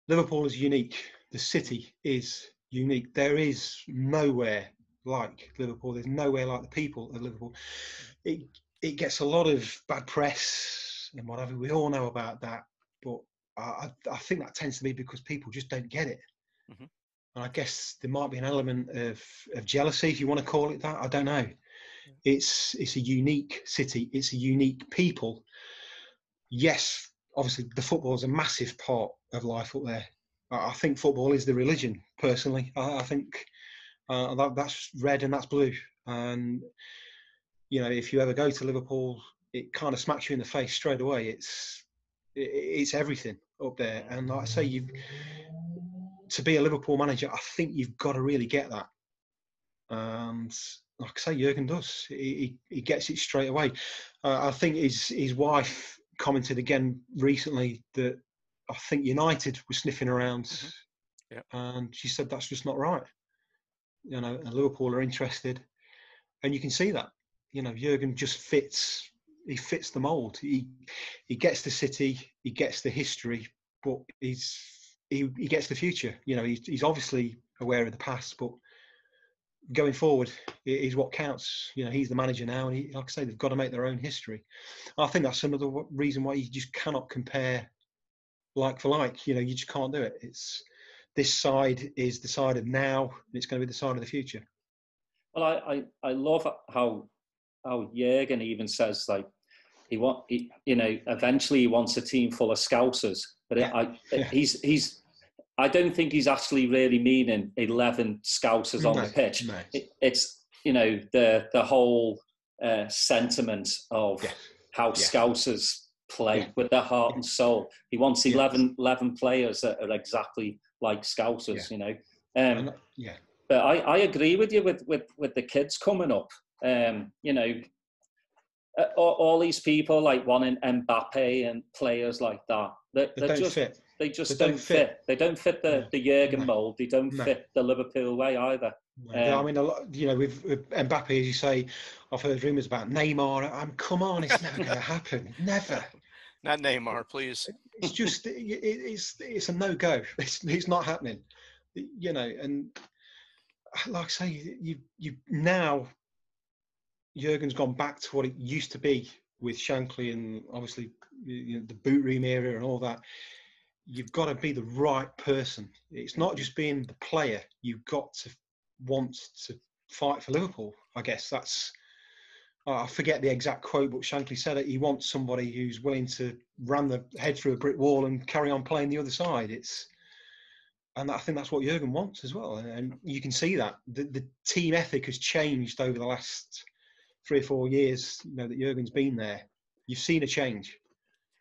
Liverpool is unique. The city is unique. There is nowhere like Liverpool. There's nowhere like the people of Liverpool. It gets a lot of bad press and whatever. We all know about that, but I think that tends to be because people just don't get it. Mm-hmm. And I guess there might be an element of jealousy, if you want to call it that. I don't know. It's a unique city. It's a unique people. Yes, obviously the football is a massive part of life up there. I think football is the religion, personally. I think that's red and that's blue. And, you know, if you ever go to Liverpool, it kind of smacks you in the face straight away. It's everything up there. And like I say, to be a Liverpool manager, I think you've got to really get that. And like I say, Jurgen does. He gets it straight away. I think his wife commented again recently that I think United was sniffing around, and she said that's just not right. You know, and Liverpool are interested, and you can see that. You know, Jurgen just fits. He fits the mould. He gets the city. He gets the history, but he gets the future. You know, he's obviously aware of the past, but going forward is what counts. You know, he's the manager now, and like I say, they've got to make their own history. I think that's another reason why you just cannot compare like for like. You know, you just can't do it. It's this side is the side of now, and it's going to be the side of the future. Well, I love how Jurgen even says, like, eventually he wants a team full of Scousers, but I don't think he's actually really meaning 11 Scousers on the pitch. No. It's, you know, the whole sentiment of how Scousers play with their heart and soul. He wants 11 players that are exactly like Scousers, you know. But I agree with you with the kids coming up. You know, all these people like wanting Mbappe and players like that. They don't fit. They don't fit the Jurgen mould. They don't fit the Liverpool way either. I mean, a lot, you know, with Mbappe, as you say, I've heard rumours about Neymar. Come on, it's never going to happen. Never. Not Neymar, please. It's just it's a no-go. It's not happening. You know, and like I say, you now Jurgen's gone back to what it used to be with Shankly and obviously, you know, the boot room era and all that. You've got to be the right person. It's not just being the player. You've got to want to fight for Liverpool. I guess that's, I forget the exact quote, but Shankly said it. He wants somebody who's willing to ram the head through a brick wall and carry on playing the other side. And I think that's what Jurgen wants as well. And you can see that. The team ethic has changed over the last 3 or 4 years, you know, that Jurgen's been there. You've seen a change.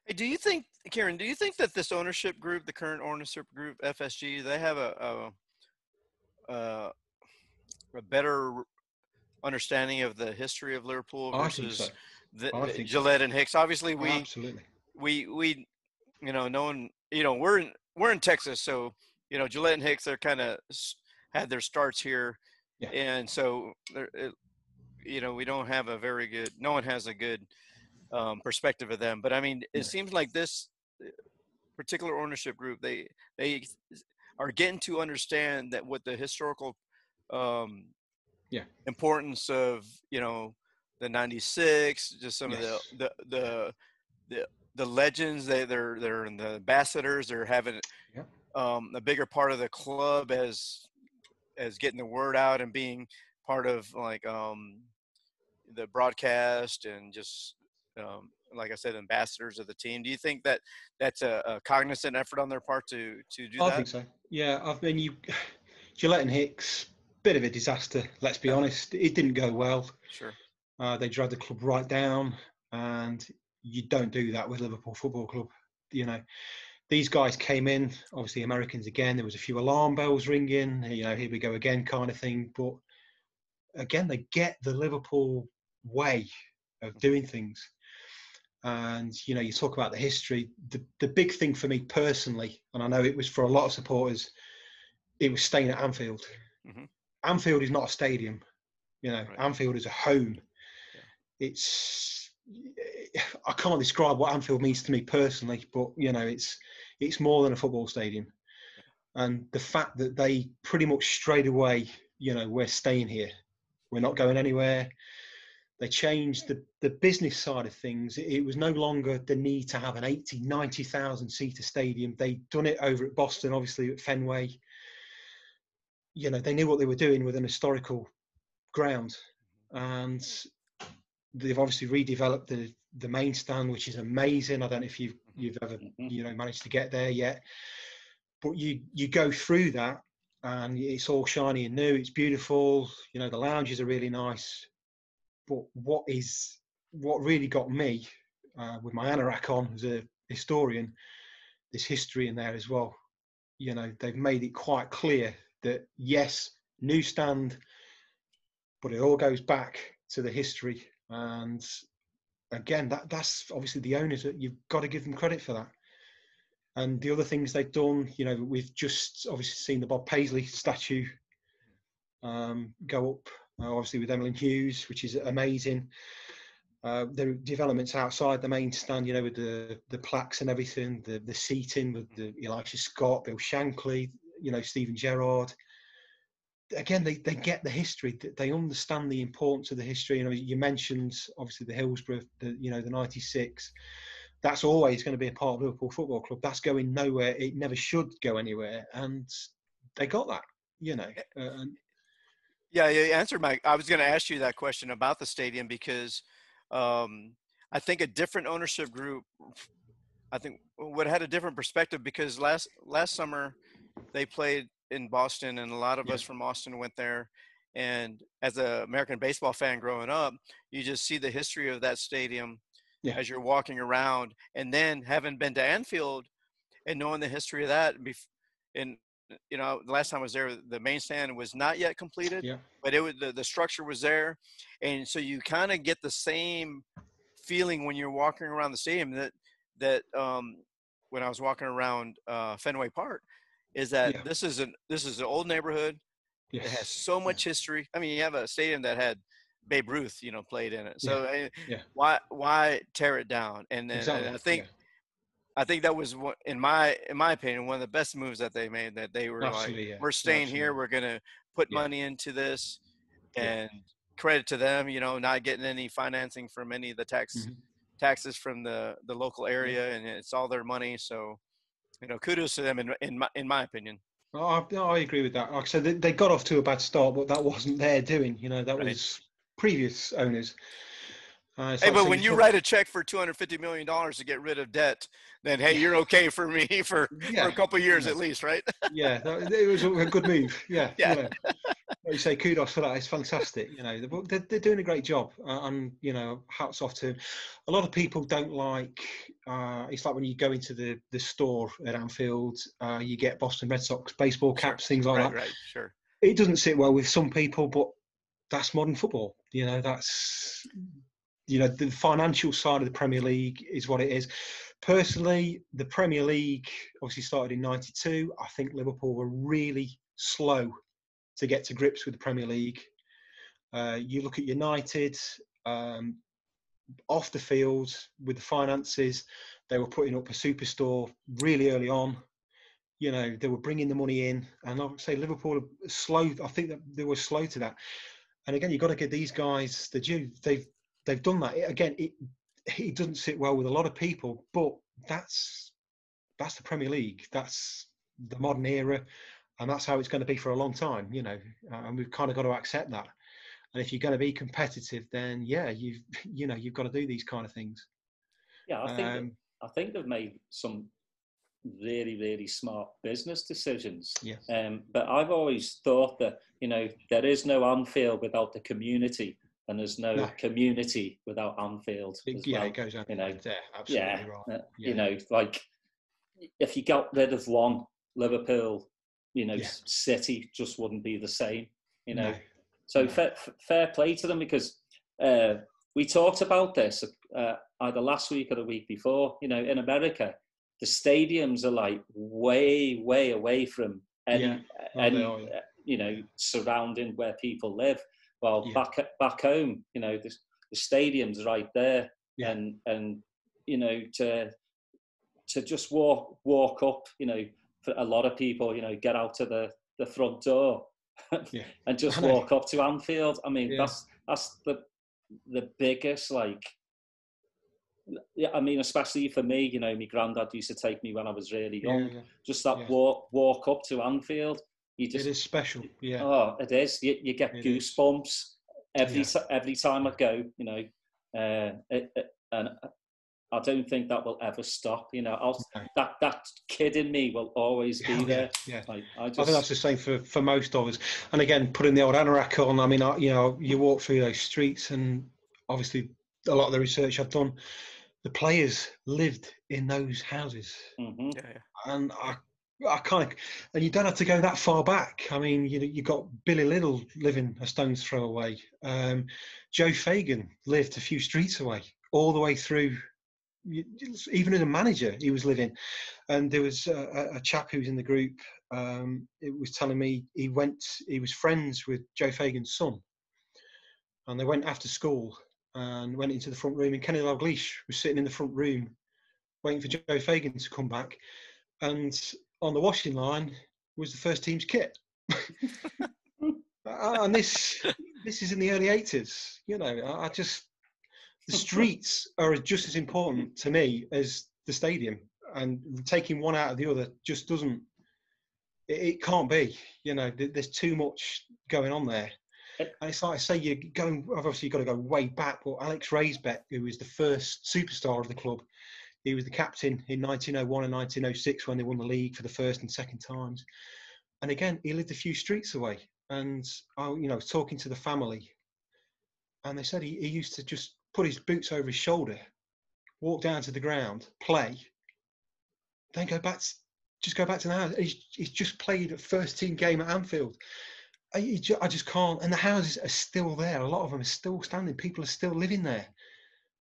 Hey, do you think, Kieran, that this ownership group, the current ownership group, FSG, they have a a better understanding of the history of Liverpool I think so. versus I think Gillette so. and Hicks? Obviously, Absolutely. we no one, we're in Texas, so Gillette and Hicks, they're kind of had their starts here, Yeah. and so we don't have no one has a good perspective of them. But I mean, it seems like this particular ownership group, they are getting to understand that what the historical importance of the 96, just some of the legends, they're in the ambassadors, they're having a bigger part of the club as getting the word out and being part of the broadcast and just like I said, ambassadors of the team. Do you think that that's a cognizant effort on their part to do that? I think so. Yeah, I mean, Gillette and Hicks, bit of a disaster. Let's be honest. It didn't go well. Sure. They dragged the club right down, and you don't do that with Liverpool Football Club. These guys came in, obviously Americans again. There was a few alarm bells ringing. Here we go again, kind of thing. But again, they get the Liverpool way of doing things. And, you talk about the history. The big thing for me personally, and I know it was for a lot of supporters, it was staying at Anfield. Mm-hmm. Anfield is not a stadium. Right. Anfield is a home. Yeah. I can't describe what Anfield means to me personally, but, it's more than a football stadium. Yeah. And the fact that they pretty much straight away, we're staying here. We're not going anywhere. They changed the business side of things. It was no longer the need to have an 80, 90,000 seater stadium. They'd done it over at Boston, obviously at Fenway. They knew what they were doing with an historical ground. And they've obviously redeveloped the main stand, which is amazing. I don't know if you've ever, managed to get there yet. But you go through that and it's all shiny and new. It's beautiful. The lounges are really nice. But what really got me, with my anorak on as a historian, there's history in there as well. They've made it quite clear that, yes, new stand, but it all goes back to the history. And again, that's obviously the owners. You've got to give them credit for that. And the other things they've done, we've just obviously seen the Bob Paisley statue go up. Obviously with Emlyn Hughes, which is amazing. There are developments outside the main stand, with the plaques and everything, the seating with the Elisha Scott, Bill Shankly, Stephen Gerrard. Again, they get the history. They understand the importance of the history. You mentioned obviously the Hillsborough, the 96. That's always going to be a part of Liverpool Football Club. That's going nowhere. It never should go anywhere, and they got that. Yeah, you answered I was going to ask you that question about the stadium because I think a different ownership group, would have had a different perspective because last summer they played in Boston and a lot of us from Boston went there. And as an American baseball fan growing up, you just see the history of that stadium as you're walking around. And then having been to Anfield and knowing the history of that, and the last time I was there, the main stand was not yet completed, but it was the structure was there, and so you kind of get the same feeling when you're walking around the stadium that when I was walking around Fenway Park, is that this is an old neighborhood. It has so much history. I mean, you have a stadium that had Babe Ruth, played in it. So why tear it down? And then I think that was in my opinion, one of the best moves that they made, that they were we're staying here. We're going to put money into this, and credit to them, not getting any financing from any of the taxes from the local area, and it's all their money. So, kudos to them in my opinion. Oh, I agree with that. Like I said, they got off to a bad start, but that wasn't their doing. That was previous owners. Hey, but when you write a check for $250 million to get rid of debt, then hey, you're okay for me for a couple of years at least, right? It was a good move. Like you say, kudos for that. It's fantastic. They're doing a great job, and hats off to them. A lot of people don't like. It's like when you go into the store at Anfield, you get Boston Red Sox baseball caps, things like that. Right, sure. it doesn't sit well with some people, but that's modern football. You know, that's, you know, the financial side of the Premier League is what it is. Personally, the Premier League obviously started in '92. I think Liverpool were really slow to get to grips with the Premier League. You look at United, off the field with the finances, they were putting up a superstore really early on. You know, they were bringing the money in, and I would say Liverpool are slow. I think that they were slow to that. And again, you've got to give these guys the due. They've done that. It doesn't sit well with a lot of people, but that's the Premier League. That's the modern era, and that's how it's going to be for a long time. You know, and we've kind of got to accept that. And if you're going to be competitive, then yeah, you've got to do these kind of things. Yeah, I think they've made some really, really smart business decisions. Yeah. But I've always thought that, you know, there is no Anfield without the community, and there's no community without Anfield. It goes on. You know, there, absolutely right. You know, like if you got rid of one, Liverpool, you know, City just wouldn't be the same. You know, so fair play to them, because we talked about this either last week or the week before. You know, in America, the stadiums are like way, way away from any you know, surrounding where people live. Well, back home, you know, the stadium's right there, and you know, to just walk up, you know, for a lot of people, you know, get out to the front door and just walk up to Anfield. I mean, that's the biggest, like, I mean, especially for me, you know, my granddad used to take me when I was really young. Just that walk up to Anfield. It is special. Yeah. Oh, it is. You get goosebumps every time I go. You know, and I don't think that will ever stop. You know, that kid in me will always be there. Yeah. Like, I think that's the same for most of us. And again, putting the old anorak on. I mean, you know, you walk through those streets, and obviously a lot of the research I've done, the players lived in those houses. Mm-hmm. And I kind of, and you don't have to go that far back. I mean, you got Billy Liddell living a stone's throw away. Joe Fagan lived a few streets away, all the way through. Even as a manager, he was living. And there was a chap who was in the group. It was telling me he was friends with Joe Fagan's son, and they went after school and went into the front room. And Kenny Dalglish was sitting in the front room, waiting for Joe Fagan to come back. And on the washing line was the first team's kit. And this is in the early 80s. You know, the streets are just as important to me as the stadium, and taking one out of the other just doesn't. It can't be. You know, there's too much going on there. And it's like I say, obviously you've got to go way back. But Alex Raisbeck, who was the first superstar of the club, he was the captain in 1901 and 1906 when they won the league for the first and second times. And again, he lived a few streets away. And I was talking to the family, and they said he used to just put his boots over his shoulder, walk down to the ground, play, then go back to the house. He's just played a first team game at Anfield. I just can't. And the houses are still there. A lot of them are still standing. People are still living there.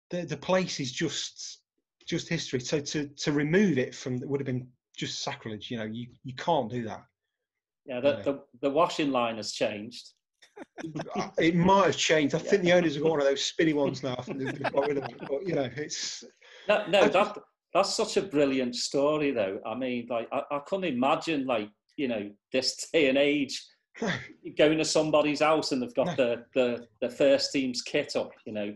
The place is just history. So to remove it from would have been just sacrilege. You know, you can't do that. Yeah, the washing line has changed. It might have changed. I think the owners have got one of those spinny ones now. I think they've got rid of it. But you know, it's that's such a brilliant story, though. I mean, like I couldn't imagine, like, you know, this day and age, going to somebody's house and they've got the first team's kit up. You know,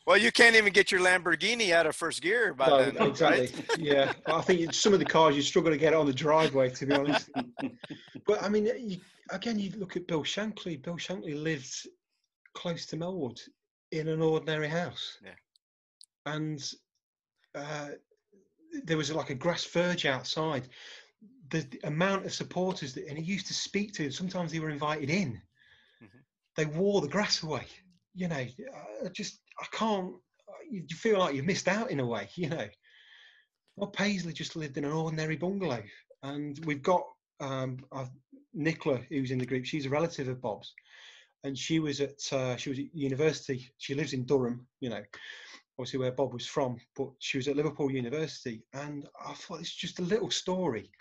well, you can't even get your Lamborghini out of first gear by then. Exactly. Right? Yeah, I think some of the cars you struggle to get on the driveway, to be honest. But I mean, you look at Bill Shankly. Bill Shankly lived close to Melwood in an ordinary house. Yeah. And there was like a grass verge outside. The amount of supporters and he used to speak to, sometimes they were invited in. Mm-hmm. They wore the grass away. You know, I can't. You feel like you've missed out in a way. You know, Paisley just lived in an ordinary bungalow, and we've got Nicola, who's in the group, she's a relative of Bob's, and she was at university. She lives in Durham, obviously where Bob was from, but she was at Liverpool University. And I thought it's just a little story,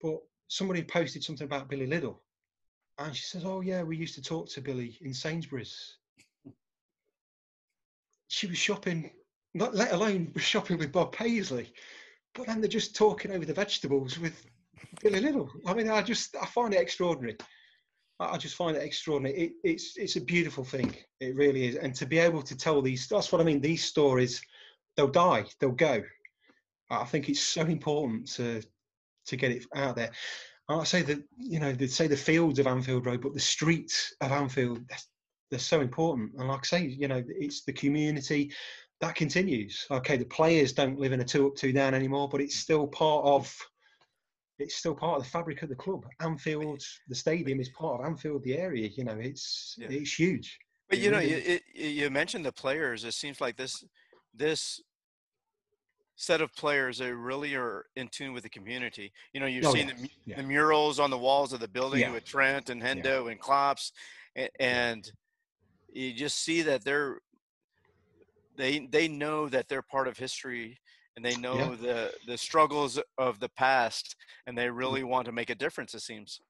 but somebody posted something about Billy Liddell, and she says, "Oh yeah, we used to talk to Billy in Sainsbury's." She was shopping, not let alone shopping with Bob Paisley, but then they're just talking over the vegetables with Billy Liddell. I mean, I find it extraordinary. I just find it extraordinary. It's a beautiful thing. It really is. And to be able to tell that's what I mean. These stories, they'll die, they'll go. I think it's so important to get it out there. And I say that, they say the fields of Anfield Road, but the streets of Anfield, they're so important. And like I say, it's the community that continues. Okay, the players don't live in a 2 up, 2 down anymore, but it's still part of the fabric of the club. Anfield, the stadium is part of Anfield, the area. It's huge. But you mentioned the players. It seems like this set of players, they really are in tune with the community. You've seen the murals on the walls of the building with Trent and Hendo and Klops, and you just see that they know that they're part of history, and they know the struggles of the past, and they really want to make a difference, it seems.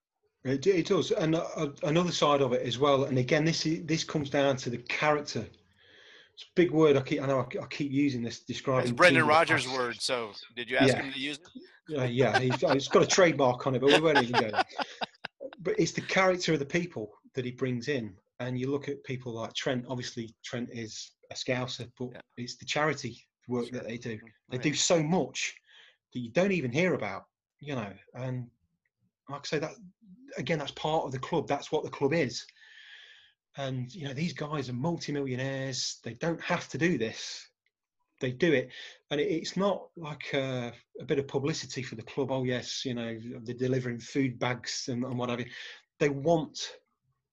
It does. And another side of it as well, and again, this comes down to the character. It's a big word. I keep using this describing. It's Brendan Rodgers' word. So did you ask him to use it? Yeah, he's got a trademark on it, but we won't even go there. But it's the character of the people that he brings in. And you look at people like Trent. Obviously, Trent is a Scouser, but it's the charity work that they do. They do so much that you don't even hear about, And like I say, that again, that's part of the club. That's what the club is. And these guys are multimillionaires. They don't have to do this. They do it, and it's not like a bit of publicity for the club. Oh yes, they're delivering food bags and what have you. They want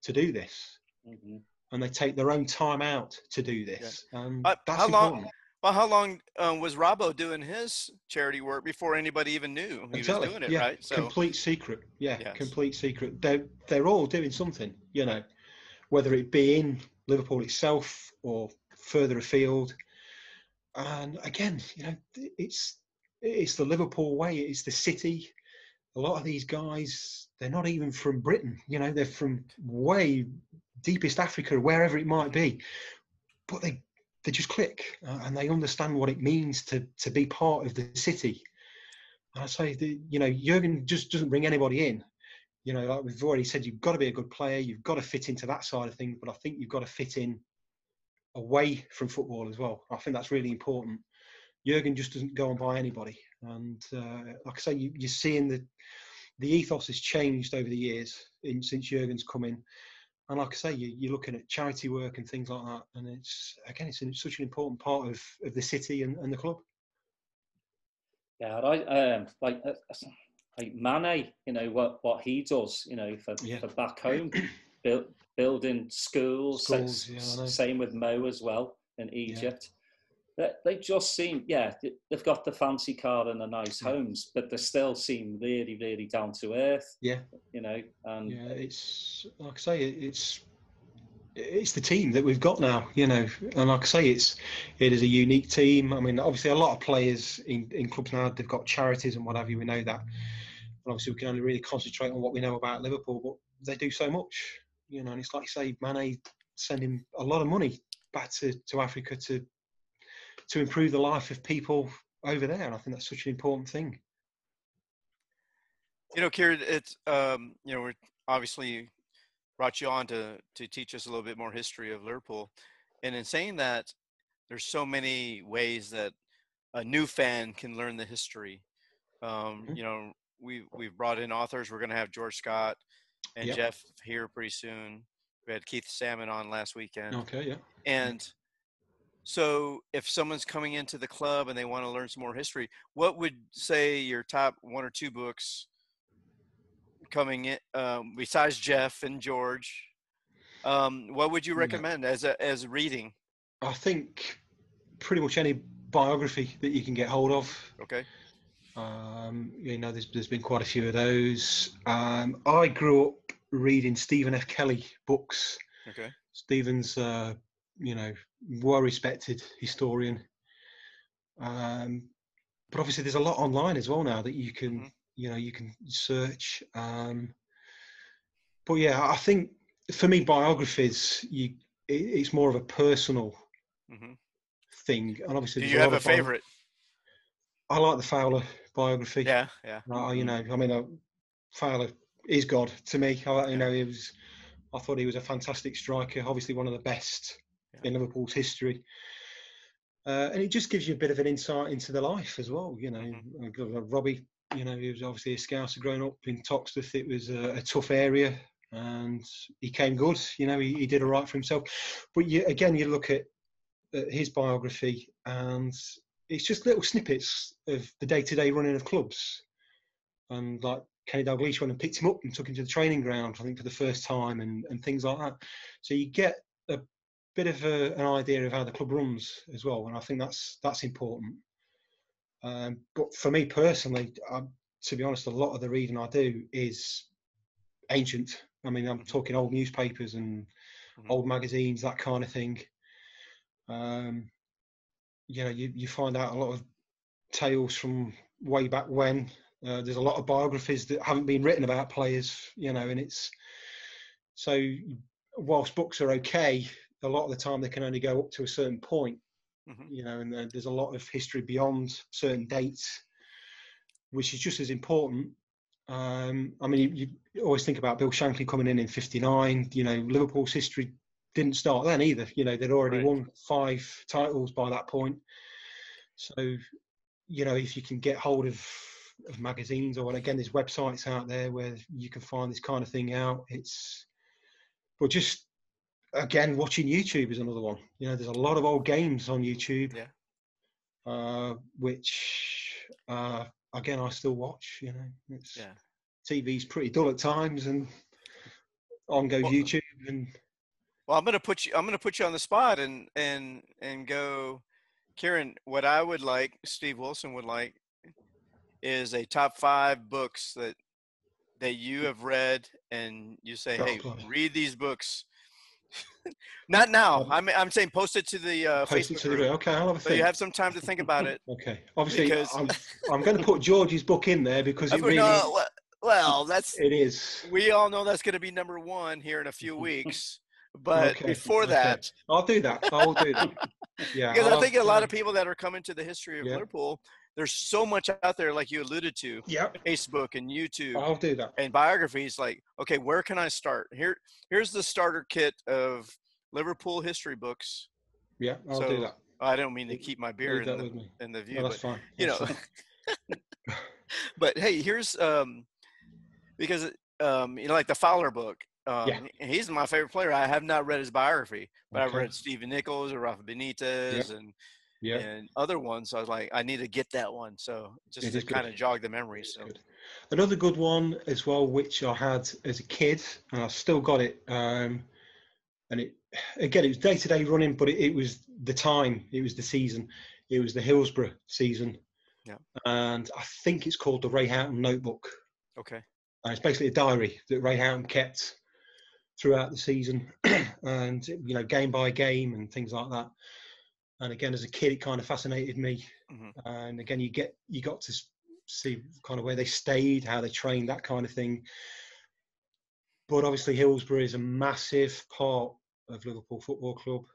to do this. Mm-hmm. And they take their own time out to do this. And that's important. How long was Robbo doing his charity work before anybody even knew he was doing it, right? So complete secret. Complete secret. They're all doing something, whether it be in Liverpool itself or further afield. And again, it's the Liverpool way. It's the city. A lot of these guys, they're not even from Britain. They're from way deepest Africa, wherever it might be, but they just click and they understand what it means to be part of the city. And I say, Jurgen just doesn't bring anybody in. Like we've already said, you've got to be a good player. You've got to fit into that side of things, but I think you've got to fit in away from football as well. I think that's really important. Jurgen just doesn't go and buy anybody. And like I say, you're seeing the ethos has changed over the years since Jurgen's come in. And like I say, you're looking at charity work and things like that. And it's such an important part of the city and the club. Yeah, right. Like Mane, what he does, for back home, building schools. Same with Mo as well in Egypt. They just seem, they've got the fancy car and the nice homes, but they still seem really, really down to earth. Yeah. And it's like I say, it's the team that we've got now, and like I say, it is a unique team. I mean, obviously a lot of players in clubs now, they've got charities and what have you, we know that. And obviously we can only really concentrate on what we know about Liverpool, but they do so much, and it's like you say, Mane sending a lot of money back to Africa to improve the life of people over there. And I think that's such an important thing. Kieran, it's, we're obviously brought you on to teach us a little bit more history of Liverpool. And in saying that, there's so many ways that a new fan can learn the history. We've brought in authors. We're going to have George Scott and Jeff here pretty soon. We had Keith Salmon on last weekend. Okay, yeah. And so if someone's coming into the club and they want to learn some more history, what would say your top 1 or 2 books coming in, besides Jeff and George, what would you recommend as reading? I think pretty much any biography that you can get hold of. Okay. There's been quite a few of those. I grew up reading Stephen F. Kelly books. Okay. Stephen's, well-respected historian. But obviously, there's a lot online as well now that you can, you can search. But yeah, I think for me, biographies, it's more of a personal thing. And obviously, Do there's you a have lot a of favorite? I like the Fowler biography. Yeah. Fowler is God to me. He was. I thought he was a fantastic striker. Obviously, one of the best in Liverpool's history. And it just gives you a bit of an insight into the life as well. Robbie, he was obviously a Scouser growing up in Toxteth. It was a tough area, and he came good. He did all right for himself. But you look at his biography, and it's just little snippets of the day-to-day running of clubs. And like Kenny Dalglish went and picked him up and took him to the training ground, I think, for the first time, and things like that. So you get a bit of an idea of how the club runs as well, and I think that's important. But for me personally, to be honest, a lot of the reading I do is ancient. I'm talking old newspapers and old magazines, that kind of thing. You find out a lot of tales from way back when. There's a lot of biographies that haven't been written about players, and it's so whilst books are okay, a lot of the time they can only go up to a certain point, and there's a lot of history beyond certain dates, which is just as important. You always think about Bill Shankly coming in '59. Liverpool's history didn't start then either. They'd already won 5 titles by that point. So, if you can get hold of magazines, or again, there's websites out there where you can find this kind of thing out. But just again, watching YouTube is another one. There's a lot of old games on YouTube, which again I still watch. TV's pretty dull at times, and on goes YouTube. And well, I'm gonna put you on the spot and go, Kieran. What I would like, Steve Wilson would like, is a top 5 books that you have read, and you say, hey, read these books. Not now. I'm saying post it to the Facebook group. Okay, I'll have a think. So you have some time to think about it. Okay. Obviously, I'm going to put George's book in there because it really. It is. We all know that's going to be number 1 here in a few weeks. But before that, I'll do that. I'll do that. Yeah. Because I think a lot of people that are coming to the history of Liverpool, there's so much out there, like you alluded to. Facebook and YouTube. I'll do that. And biographies, like, okay, where can I start? Here's the starter kit of Liverpool history books. Yeah, I'll do that. I don't mean to keep my beer in the view. No, that's fine. But hey, here's because like the Fowler book. He's my favorite player. I have not read his biography, but I've read Stephen Nichols or Rafa Benitez and other ones. So I was like, I need to get that one. So just to kind of jog the memory. So another good one as well, which I had as a kid, and I've still got it. And it was day-to-day running, but it was the time, it was the season, it was the Hillsborough season. Yeah. And I think it's called the Ray Houghton Notebook. Okay. And it's basically a diary that Ray Houghton kept throughout the season, and game by game and things like that. And again, as a kid, it kind of fascinated me. And again, you got to see kind of where they stayed, how they trained, that kind of thing. But obviously, Hillsborough is a massive part of Liverpool Football Club,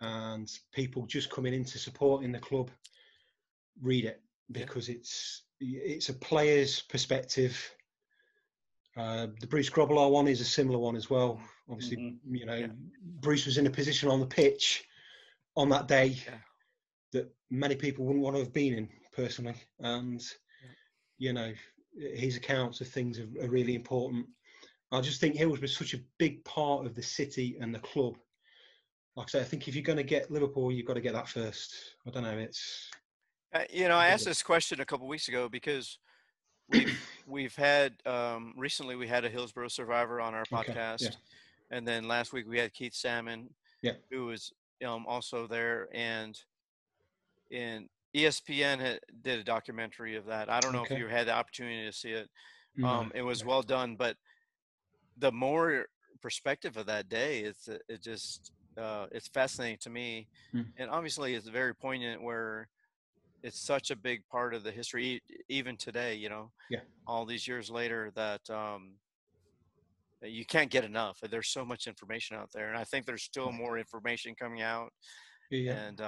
and people just coming into supporting the club read it because it's a player's perspective. The Bruce Grobbelaar one is a similar one as well. Obviously, Bruce was in a position on the pitch on that day that many people wouldn't want to have been in personally. And, his accounts of things are really important. I just think Hillsborough was such a big part of the city and the club. Like I say, I think if you're going to get Liverpool, you've got to get that first. I don't know. It's. I asked this question a couple of weeks ago because we've had recently we had a Hillsborough survivor on our podcast, and then last week we had Keith Salmon, who was also there, and ESPN did a documentary of that. I don't know if you had the opportunity to see it. It was well done, but the more perspective of that day, it's fascinating to me. And obviously it's very poignant where it's such a big part of the history, even today, all these years later, that you can't get enough. There's so much information out there, and I think there's still more information coming out. And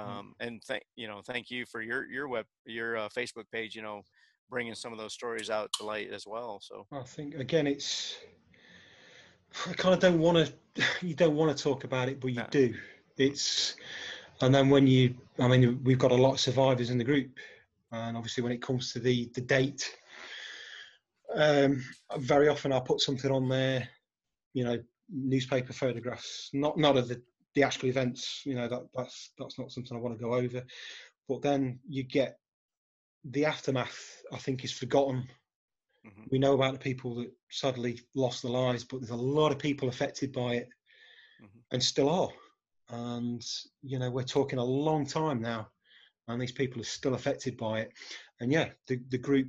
thank you for your Facebook page, bringing some of those stories out to light as well. So I think again, I kind of don't want to. You don't want to talk about it, but you do. And then we've got a lot of survivors in the group, and obviously when it comes to the date, very often I'll put something on there, newspaper photographs, not of the actual events, that's not something I want to go over. But then you get the aftermath, I think, is forgotten. We know about the people that sadly lost their lives, but there's a lot of people affected by it and still are. And, we're talking a long time now, and these people are still affected by it. And the group,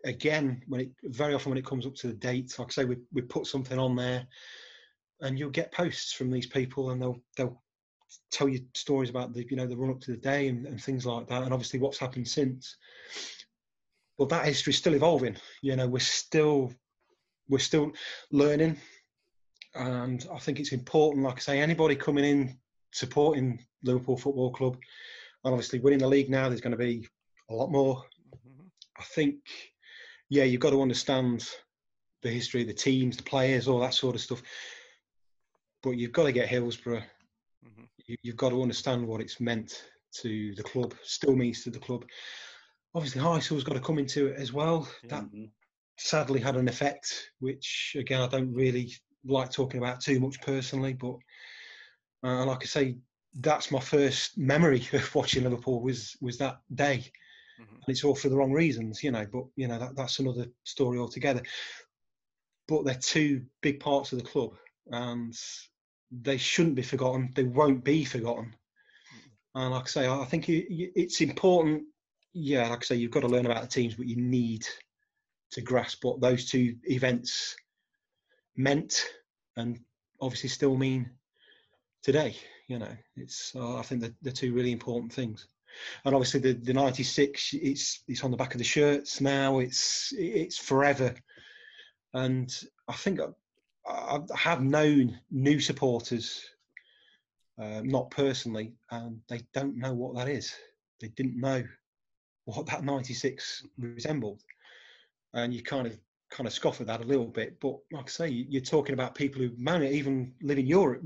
again, very often when it comes up to the date, like I say, we put something on there, and you'll get posts from these people, and they'll tell you stories about the run up to the day and things like that, and obviously what's happened since. But that history is still evolving. We're still learning, and I think it's important. Like I say, anybody coming in supporting Liverpool Football Club, and obviously winning the league now, there's going to be a lot more. I think, you've got to understand the history of the teams, the players, all that sort of stuff. But you've got to get Hillsborough. You've got to understand what it's meant to the club, still means to the club. Obviously, Heisel's got to come into it as well. That sadly had an effect, which, again, I don't really like talking about too much personally. But like I say, that's my first memory of watching Liverpool was that day. And it's all for the wrong reasons, but, that's another story altogether. But they're two big parts of the club, and they shouldn't be forgotten. They won't be forgotten. And like I say, I think it's important. Like I say, you've got to learn about the teams, but you need to grasp what those two events meant, and obviously still mean today. I think they're two really important things. And obviously the 96, it's on the back of the shirts now. It's forever. And I think I have known new supporters, not personally, and they don't know what that is. They didn't know what that 96 resembled. And you kind of scoff at that a little bit. But like I say, you're talking about people who may even live in Europe,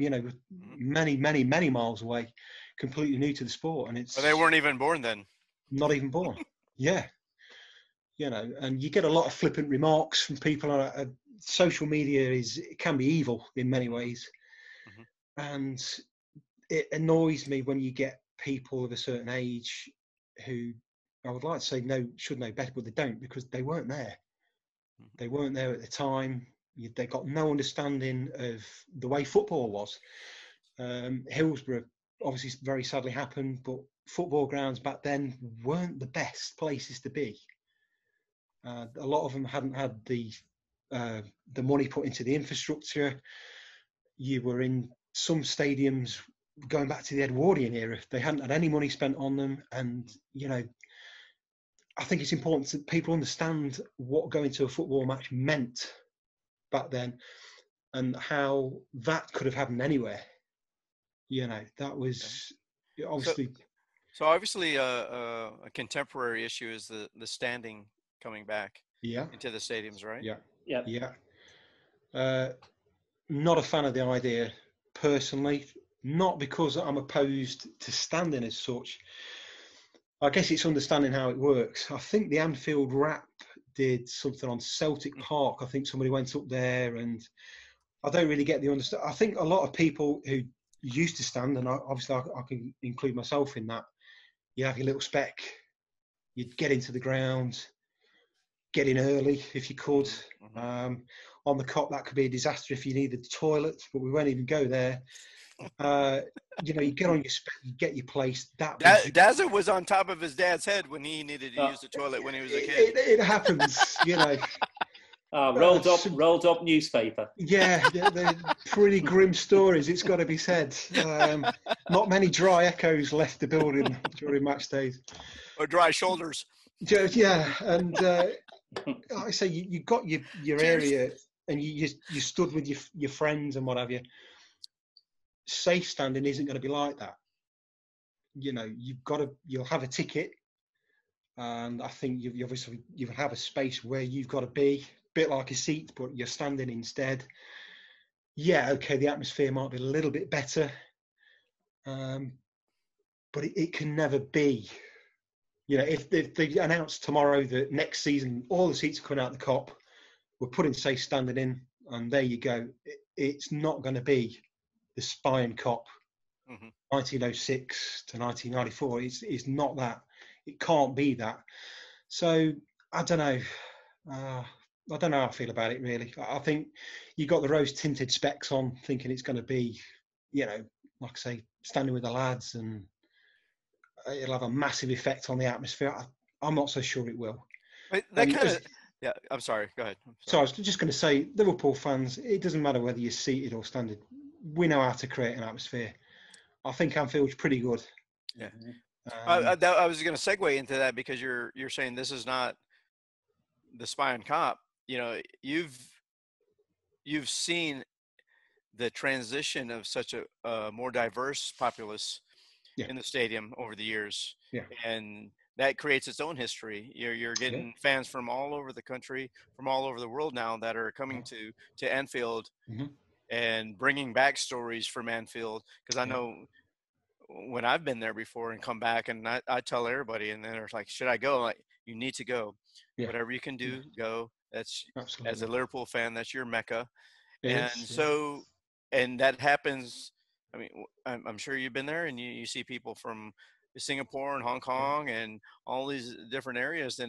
many, many, many miles away, completely new to the sport. And but they weren't even born then. Not even born. And you get a lot of flippant remarks from people. Social media can be evil in many ways. And it annoys me when you get people of a certain age who I would like to say should know better, but they don't, because they weren't there. They weren't there at the time. They got no understanding of the way football was. Hillsborough obviously very sadly happened, but football grounds back then weren't the best places to be. A lot of them hadn't had the money put into the infrastructure. You were in some stadiums going back to the Edwardian era. They hadn't had any money spent on them, and I think it's important that people understand what going to a football match meant back then, and how that could have happened anywhere. That was obviously. So obviously, a contemporary issue is the standing coming back into the stadiums, right? Yeah. Not a fan of the idea personally, not because I'm opposed to standing as such. I guess it's understanding how it works. I think the Anfield Wrap did something on Celtic Park. I think somebody went up there, and I don't really get the understand. I think a lot of people who used to stand, and obviously I can include myself in that, you have your little spec, you'd get into the ground, get in early if you could. On the Kop, that could be a disaster if you needed the toilet, but we won't even go there. you know, you get on your you get your place. Daz was on top of his dad's head when he needed to use the toilet when he was a kid. It happens, you know. Rolled up newspaper. Yeah, they're pretty grim stories, it's got to be said. Not many dry echoes left the building during match days. Or dry shoulders. Yeah, and like I say, you got your area, and you stood with your friends and what have you. Safe standing isn't going to be like that. You know, you'll have a ticket, and I think you obviously have a space where you've got to be. Bit like a seat, but you're standing instead. Yeah, okay, the atmosphere might be a little bit better, but it can never be. You know, if they announce tomorrow that next season all the seats are coming out the Kop, we're putting safe standing in, and there you go. It's not going to be the Spine Kop, 1906 to 1994. It's not that. It can't be that. So I don't know. I don't know how I feel about it, really. I think you got the rose-tinted specs on, thinking it's going to be, you know, like I say, standing with the lads, and it'll have a massive effect on the atmosphere. I'm not so sure it will. Yeah, I'm sorry. Go ahead. So I was just going to say, Liverpool fans, it doesn't matter whether you're seated or standing. We know how to create an atmosphere. I think Anfield's pretty good. Yeah. I was going to segue into that, because you're saying this is not the Spine Kop. You know, you've seen the transition of such a more diverse populace in the stadium over the years, and that creates its own history. You're getting fans from all over the country, from all over the world now, that are coming to Anfield and bringing back stories from Anfield. Because I know when I've been there before and come back, and I tell everybody, and they're like, "Should I go?" Like, you need to go. Whatever you can do, go. That's absolutely. As a Liverpool fan, that's your mecca. And that happens. I mean, I'm sure you've been there, and you see people from Singapore and Hong Kong and all these different areas,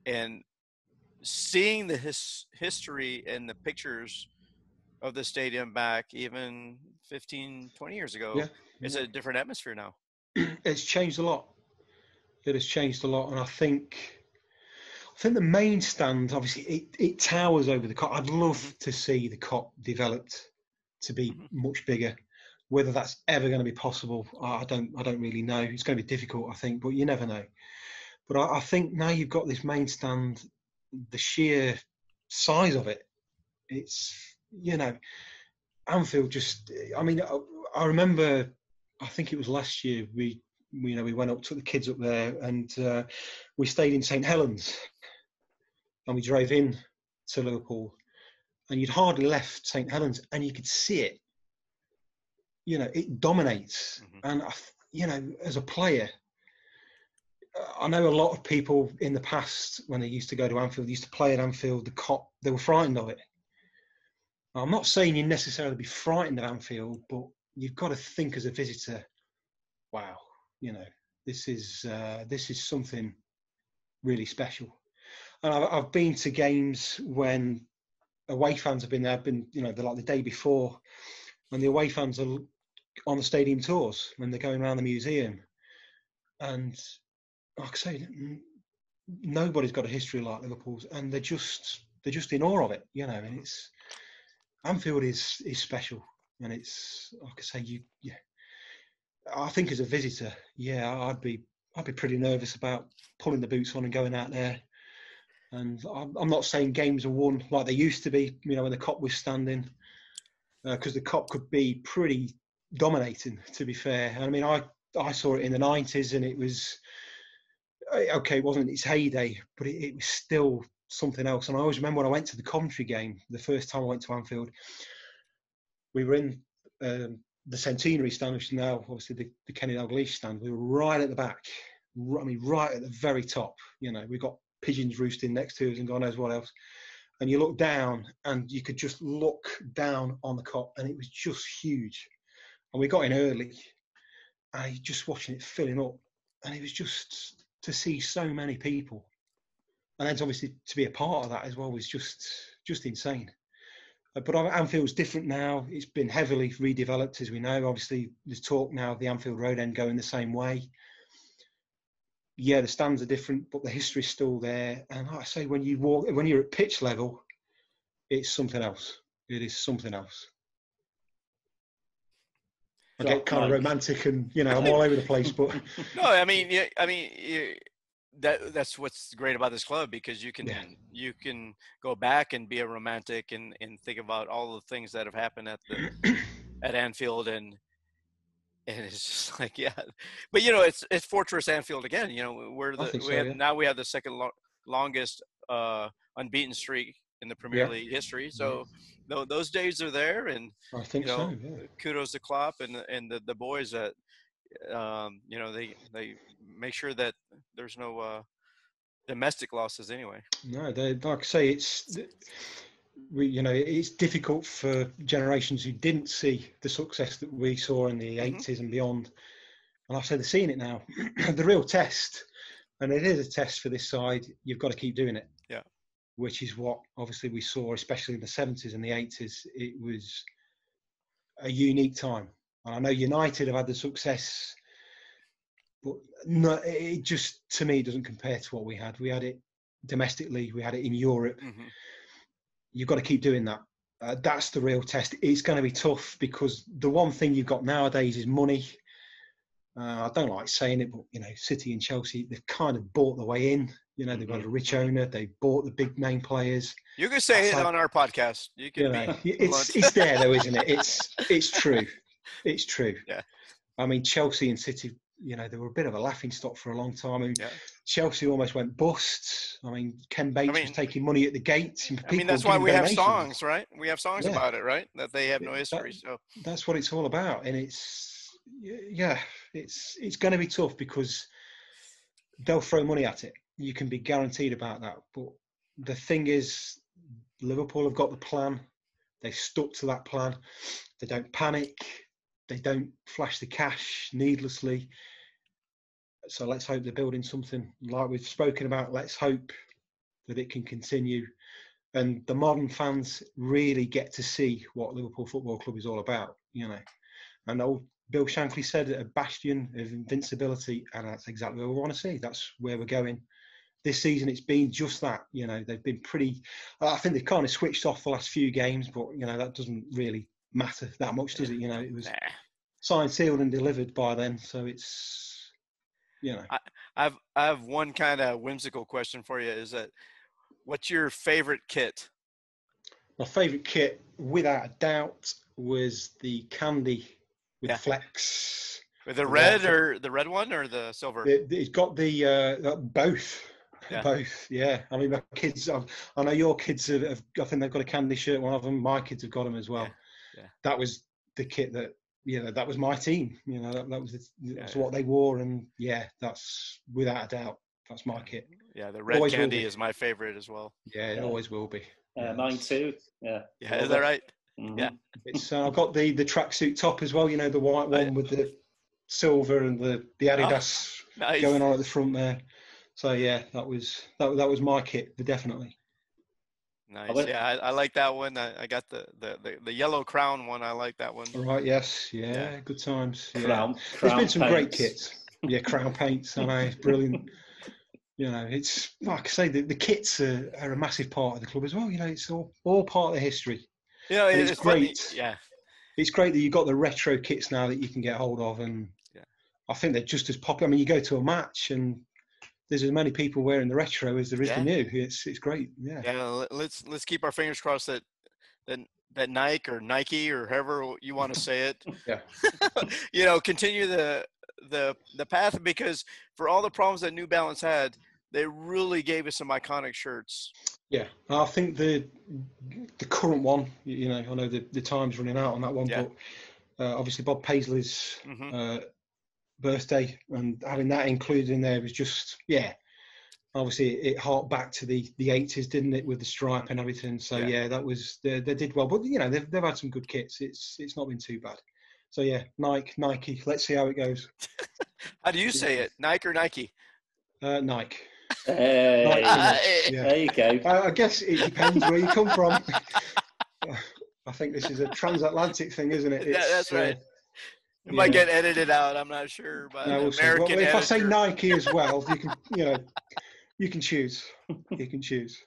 and seeing the history and the pictures of the stadium back even 15, 20 years ago, it's a different atmosphere now. It's changed a lot. It has changed a lot, and I think the main stand, obviously, it towers over the Kop. I'd love to see the Kop developed to be much bigger. Whether that's ever going to be possible, I don't really know. It's going to be difficult, I think, but you never know. But I think now you've got this main stand, the sheer size of it. It's, you know, Anfield just. I mean, I remember. I think it was last year. We went up, took the kids up there, and we stayed in St Helens, and we drove in to Liverpool, and you'd hardly left St Helens, and you could see it. You know, it dominates, and you know, as a player, I know a lot of people in the past, when they used to go to Anfield, used to play at Anfield, the Kop, they were frightened of it. I'm not saying you necessarily be frightened of Anfield, but you've got to think as a visitor, wow, you know, this is something really special. And I've been to games when away fans have been there. I've been, you know, like the day before, and the away fans are on the stadium tours when they're going around the museum. And like I say, nobody's got a history like Liverpool's, and they're just in awe of it, you know. And it's Anfield is special, and it's like I say, I think as a visitor, I'd be pretty nervous about pulling the boots on and going out there. And I'm not saying games are won like they used to be, you know, when the Kop was standing, because the Kop could be pretty dominating, to be fair. I mean, I saw it in the 90s, and it was okay. It wasn't its heyday, but it was still something else. And I always remember when I went to the Coventry game, the first time I went to Anfield, we were in the Centenary stand, which is now obviously the Kenny Dalglish stand. We were right at the back, I mean, right at the very top. You know, we got pigeons roosting next to us and God knows what else. And you look down, and you could just look down on the Kop, and it was just huge. And we got in early, and just watching it filling up, and it was just to see so many people, and then obviously to be a part of that as well was just insane. But Anfield's different now. It's been heavily redeveloped, as we know. Obviously, there's talk now of the Anfield Road end going the same way. Yeah, the stands are different, but the history's still there. And like I say, when you're at pitch level, it's something else. It is something else. I get kind of romantic, and I'm all over the place. But no, that's what's great about this club, because you can go back and be a romantic and think about all the things that have happened at Anfield, and it's just like, yeah, but it's Fortress Anfield again. Now we have the second longest unbeaten streak in the Premier League history. So those days are there, and I think so. Yeah. Kudos to Klopp and the boys that they make sure that there's no domestic losses anyway. No, they, like I say, it's difficult for generations who didn't see the success that we saw in the 80s and beyond. And like I say, they're seeing it now. The real test, and it is a test for this side, you've got to keep doing it. Yeah. Which is what obviously we saw, especially in the 70s and the 80s. It was a unique time. And I know United have had the success, but no, it just, to me, doesn't compare to what we had. We had it domestically, we had it in Europe. Mm-hmm. You've got to keep doing that. That's the real test. It's going to be tough, because the one thing you've got nowadays is money. I don't like saying it, but City and Chelsea, they've kind of bought the way in. They've got a rich owner. They bought the big name players. You can say it on our podcast. You can. It's there though, isn't it? It's true. It's true. Yeah. I mean, Chelsea and City, they were a bit of a laughing stock for a long time. I mean, Chelsea almost went bust. I mean, Ken Bates was taking money at the gates. That's why we have songs, right? We have songs about it, right? That they have no history. So that's what it's all about, and it's going to be tough, because they'll throw money at it. You can be guaranteed about that. But the thing is, Liverpool have got the plan. They've stuck to that plan. They don't panic. They don't flash the cash needlessly. So let's hope they're building something like we've spoken about. Let's hope that it can continue. And the modern fans really get to see what Liverpool Football Club is all about, And old Bill Shankly said, a bastion of invincibility, and that's exactly what we want to see. That's where we're going. This season, it's been just that. They've been pretty. I think they've kind of switched off the last few games, but that doesn't really matter that much, does it? It was signed, sealed, and delivered by then. So it's, I have one kind of whimsical question for you. Is that, what's your favorite kit? My favorite kit, without a doubt, was the candy with Flex. With the red, or the red one, or the silver? It's got the both. Yeah. Both, yeah. I mean, my kids, I know your kids have, I think they've got a candy shirt, one of them. My kids have got them as well. Yeah. That was the kit that, that was my team. That's what they wore. And that's without a doubt, that's my kit. Yeah, the red always candy is my favorite as well. Yeah, it always will be. Mine too. Yeah. Yeah, is that right? Mm-hmm. Yeah. It's I've got the tracksuit top as well, the white one with the silver and the Adidas going on at the front there. So that was my kit, definitely. Nice. I like that one. I got the yellow crown one. I like that one. All right. Yes. Yeah. Good times. Yeah. Crown There's been some paints. Great kits. Yeah. Crown paints. I know, it's brilliant. It's like I say, the kits are a massive part of the club as well. It's all part of the history. It's great. Funny. Yeah. It's great that you've got the retro kits now that you can get hold of, and I think they're just as popular. I mean, you go to a match and there's as many people wearing the retro as there is the new. It's great. Yeah. Yeah. Let's keep our fingers crossed that Nike or however you want to say it. Yeah. Continue the path, because for all the problems that New Balance had, they really gave us some iconic shirts. Yeah, I think the current one, I know the time's running out on that one, but obviously Bob Paisley's birthday, and having that included in there was just, obviously it harked back to the 80s, didn't it, with the stripe and everything. So that was, they did well, but they've had some good kits. It's not been too bad. So Nike. Let's see how it goes. How do you say it? Nike or Nike? Nike. Hey, there you go. I guess it depends where you come from. I think this is a transatlantic thing, isn't it? That's right. It might get edited out. I'm not sure, but no, we'll American well, if editor. I say Nike as well, you can, you can choose. You can choose.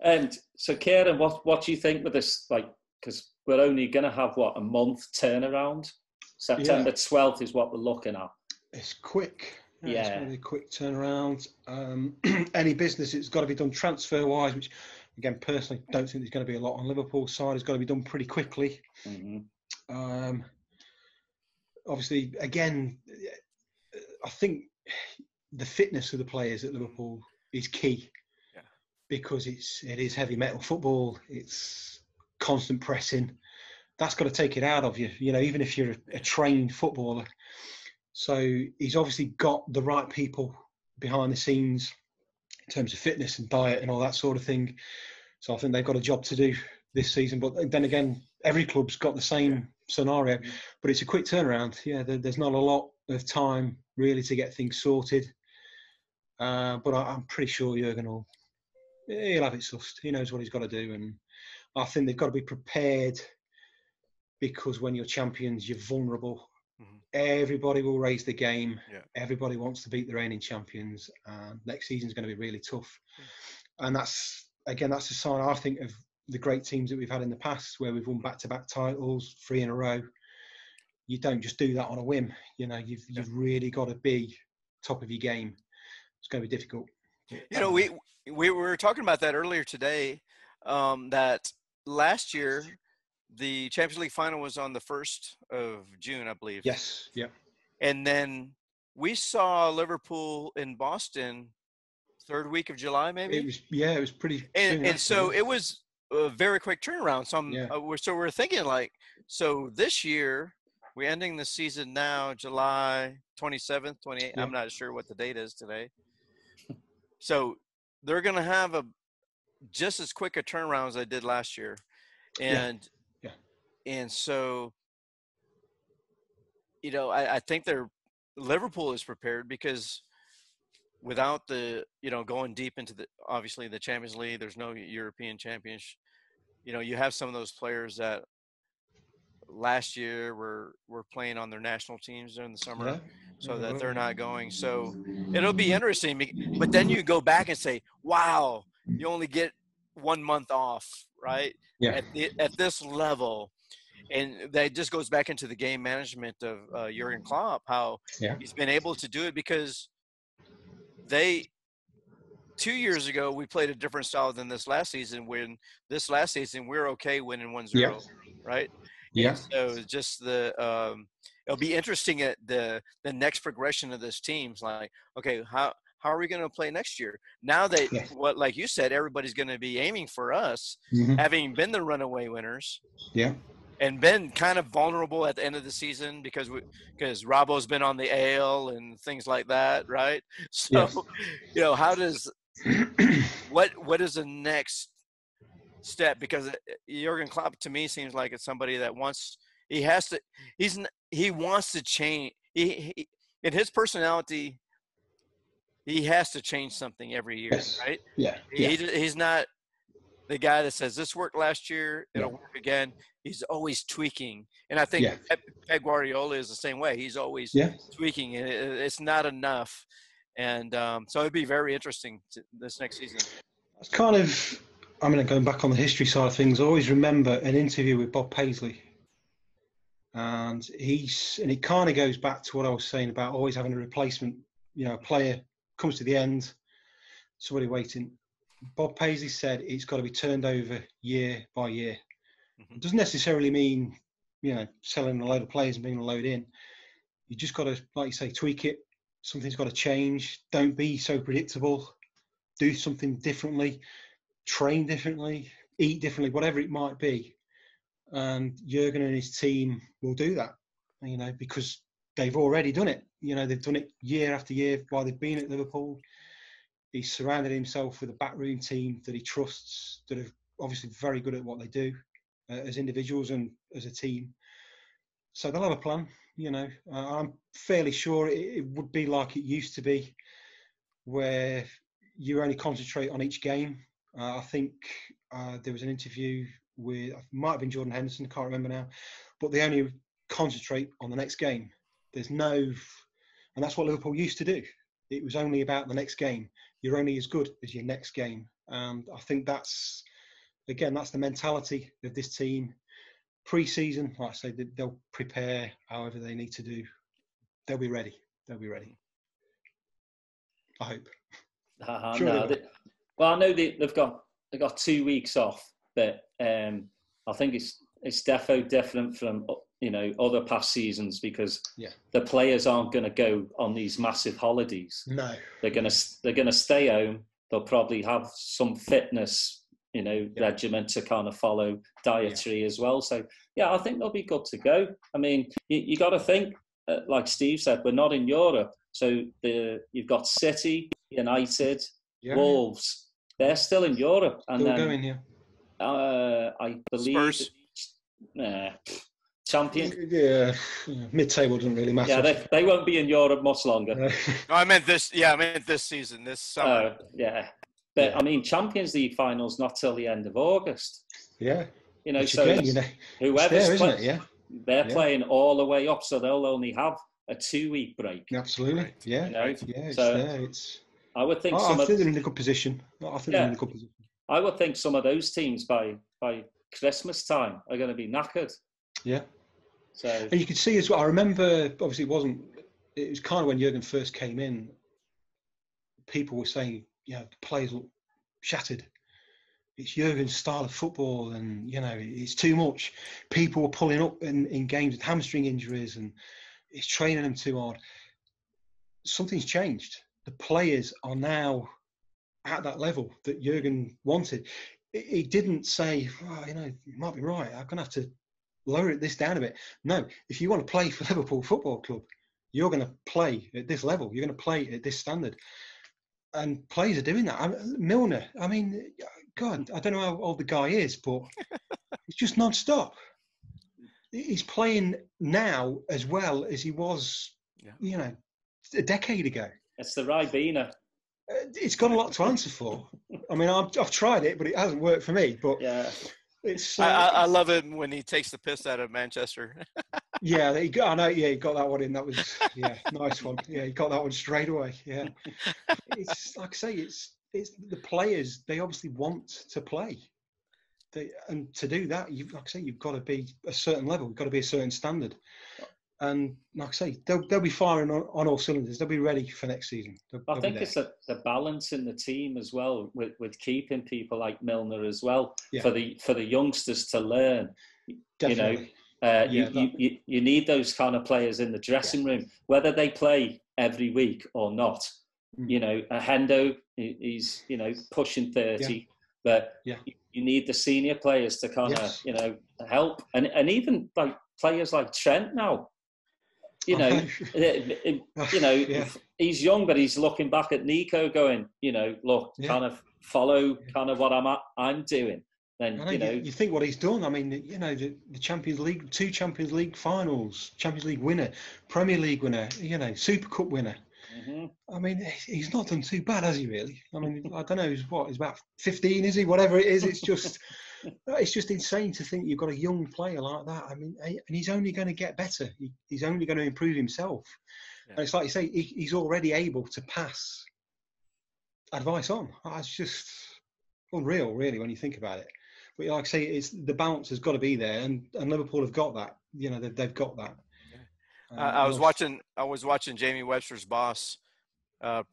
And so, Kieran, what do you think with this? Like, because we're only going to have a month turnaround. September 12th is what we're looking at. It's quick. Yeah, it's going to be a quick turnaround. Any business, it's got to be done transfer-wise, which, again, personally, don't think there's going to be a lot on Liverpool's side. It's got to be done pretty quickly. Mm-hmm. Obviously, again, I think the fitness of the players at Liverpool is key. Because it is heavy metal football, it's constant pressing. That's got to take it out of you, even if you're a trained footballer. So he's obviously got the right people behind the scenes in terms of fitness and diet and all that sort of thing. So I think they've got a job to do this season. But then again, every club's got the same scenario. But it's a quick turnaround. Yeah, there's not a lot of time really to get things sorted. But I'm pretty sure Jurgen he'll have it sussed. He knows what he's got to do, and I think they've got to be prepared, because when you're champions, you're vulnerable. Mm-hmm. Everybody will raise the game. Yeah. Everybody wants to beat the reigning champions. Next season's going to be really tough, and that's a sign, I think, of the great teams that we've had in the past, where we've won back-to-back titles, 3 in a row. You don't just do that on a whim. You've really got to be top of your game. It's going to be difficult. We were talking about that earlier today, that last year the Champions League final was on the 1st of June, I believe. Yes. Yeah. And then we saw Liverpool in Boston 3rd week of July, maybe. It was pretty. And so it was a very quick turnaround. So we're thinking, like, so this year we're ending the season now, July 27th, 28th. Yeah. I'm not sure what the date is today. So they're going to have just as quick a turnaround as they did last year. And so, I think Liverpool is prepared, because without the, going deep into obviously the Champions League, there's no European Championship. You have some of those players that last year were playing on their national teams during the summer, so that they're not going. So it'll be interesting. But then you go back and say, wow, you only get 1 month off, right? Yeah. At this level. And that just goes back into the game management of Jurgen Klopp, how he's been able to do it, because 2 years ago, we played a different style than this last season. When this last season, we're okay winning 1-0, right? Yeah. So just it'll be interesting at the next progression of this team's like, okay, how are we going to play next year? Now that like you said, everybody's going to be aiming for us, having been the runaway winners. Yeah. And been kind of vulnerable at the end of the season because Robbo's been on the AL and things like that, right? So, how does what is the next step? Because Jurgen Klopp, to me, seems like it's somebody that he wants to change. He in his personality, he has to change something every year, right? Yeah. He's not the guy that says this worked last year, it'll work again. He's always tweaking. And I think Pep Guardiola is the same way. He's always tweaking, and it's not enough. And so it'd be very interesting this next season. It's kind of, going back on the history side of things, I always remember an interview with Bob Paisley. And it kind of goes back to what I was saying about always having a replacement. A player comes to the end, somebody waiting. Bob Paisley said it's got to be turned over year by year. It doesn't necessarily mean, selling a load of players and bringing a load in. You just got to, like you say, tweak it. Something's got to change. Don't be so predictable. Do something differently. Train differently. Eat differently. Whatever it might be. And Jurgen and his team will do that, because they've already done it. They've done it year after year while they've been at Liverpool. He's surrounded himself with a backroom team that he trusts, that are obviously very good at what they do as individuals and as a team. So they'll have a plan, I'm fairly sure it would be like it used to be, where you only concentrate on each game. I think there was an interview with, it might have been Jordan Henderson, can't remember now, but they only concentrate on the next game. There's no, and that's what Liverpool used to do. It was only about the next game. You're only as good as your next game. And I think that's, again, that's the mentality of this team. Pre-season, like I say, they'll prepare however they need to do. They'll be ready. They'll be ready. I hope. Sure no, well, I know they've got 2 weeks off, but I think it's defo different from other past seasons because the players aren't going to go on these massive holidays. No, they're going to stay home. They'll probably have some fitness, regimen to kind of follow, dietary as well. So I think they'll be good to go. I mean, you got to think, like Steve said, we're not in Europe, so you've got City, United, Wolves. They're still in Europe, and still then going, I believe Spurs. Champion. Yeah, mid-table doesn't really matter. Yeah, they won't be in Europe much longer. No, I meant this. Yeah, I meant this season, this summer. But I mean, Champions League finals not till the end of August. Yeah. So again, whoever's there, isn't it? They're playing all the way up, so they'll only have a 2-week break. Absolutely. Right. Yeah. It's there. I would think I think they're in a good position. They're in a good position. I would think some of those teams by Christmas time are going to be knackered. Yeah. So, and you could see as well, I remember, obviously it was kind of when Jurgen first came in, people were saying, the players look shattered. It's Jurgen's style of football and, it's too much. People were pulling up in games with hamstring injuries and it's training them too hard. Something's changed. The players are now at that level that Jurgen wanted. He didn't say, you might be right, I'm going to have to lower this down a bit. No, if you want to play for Liverpool Football Club, you're going to play at this level. You're going to play at this standard. And players are doing that. Milner, God, I don't know how old the guy is, but it's just non-stop. He's playing now as well as he was, a decade ago. It's the Ribena. It's got a lot to answer for. I mean, I've tried it, but it hasn't worked for me. But it's. I love it when he takes the piss out of Manchester. Yeah, he got that one in. That was nice one. Yeah, he got that one straight away. Yeah, it's like I say, it's the players. They obviously want to play. And to do that, you've got to be a certain level. You've got to be a certain standard. And like I say, they'll be firing on all cylinders. They'll be ready for next season. I think it's the balance in the team as well, with keeping people like Milner as well, for the youngsters to learn. Definitely. You need those kind of players in the dressing room, whether they play every week or not. Hendo, he's pushing 30, but you need the senior players to kind of help, and even like players like Trent now. He's young, but he's looking back at Nico, going, kind of follow kind of what I'm doing. Then you think what he's done. I mean, the Champions League, 2 Champions League finals, Champions League winner, Premier League winner, Super Cup winner. Mm-hmm. I mean, he's not done too bad, has he? Really? I mean, I don't know. He's about 15, is he? Whatever it is, it's just insane to think you've got a young player like that. I mean, and he's only going to get better. He's only going to improve himself. Yeah. And it's like you say, he's already able to pass advice on. It's just unreal, really, when you think about it. But like I say, it's the balance has got to be there, and Liverpool have got that. They've got that. I was watching Jamie Webster's Boss Nights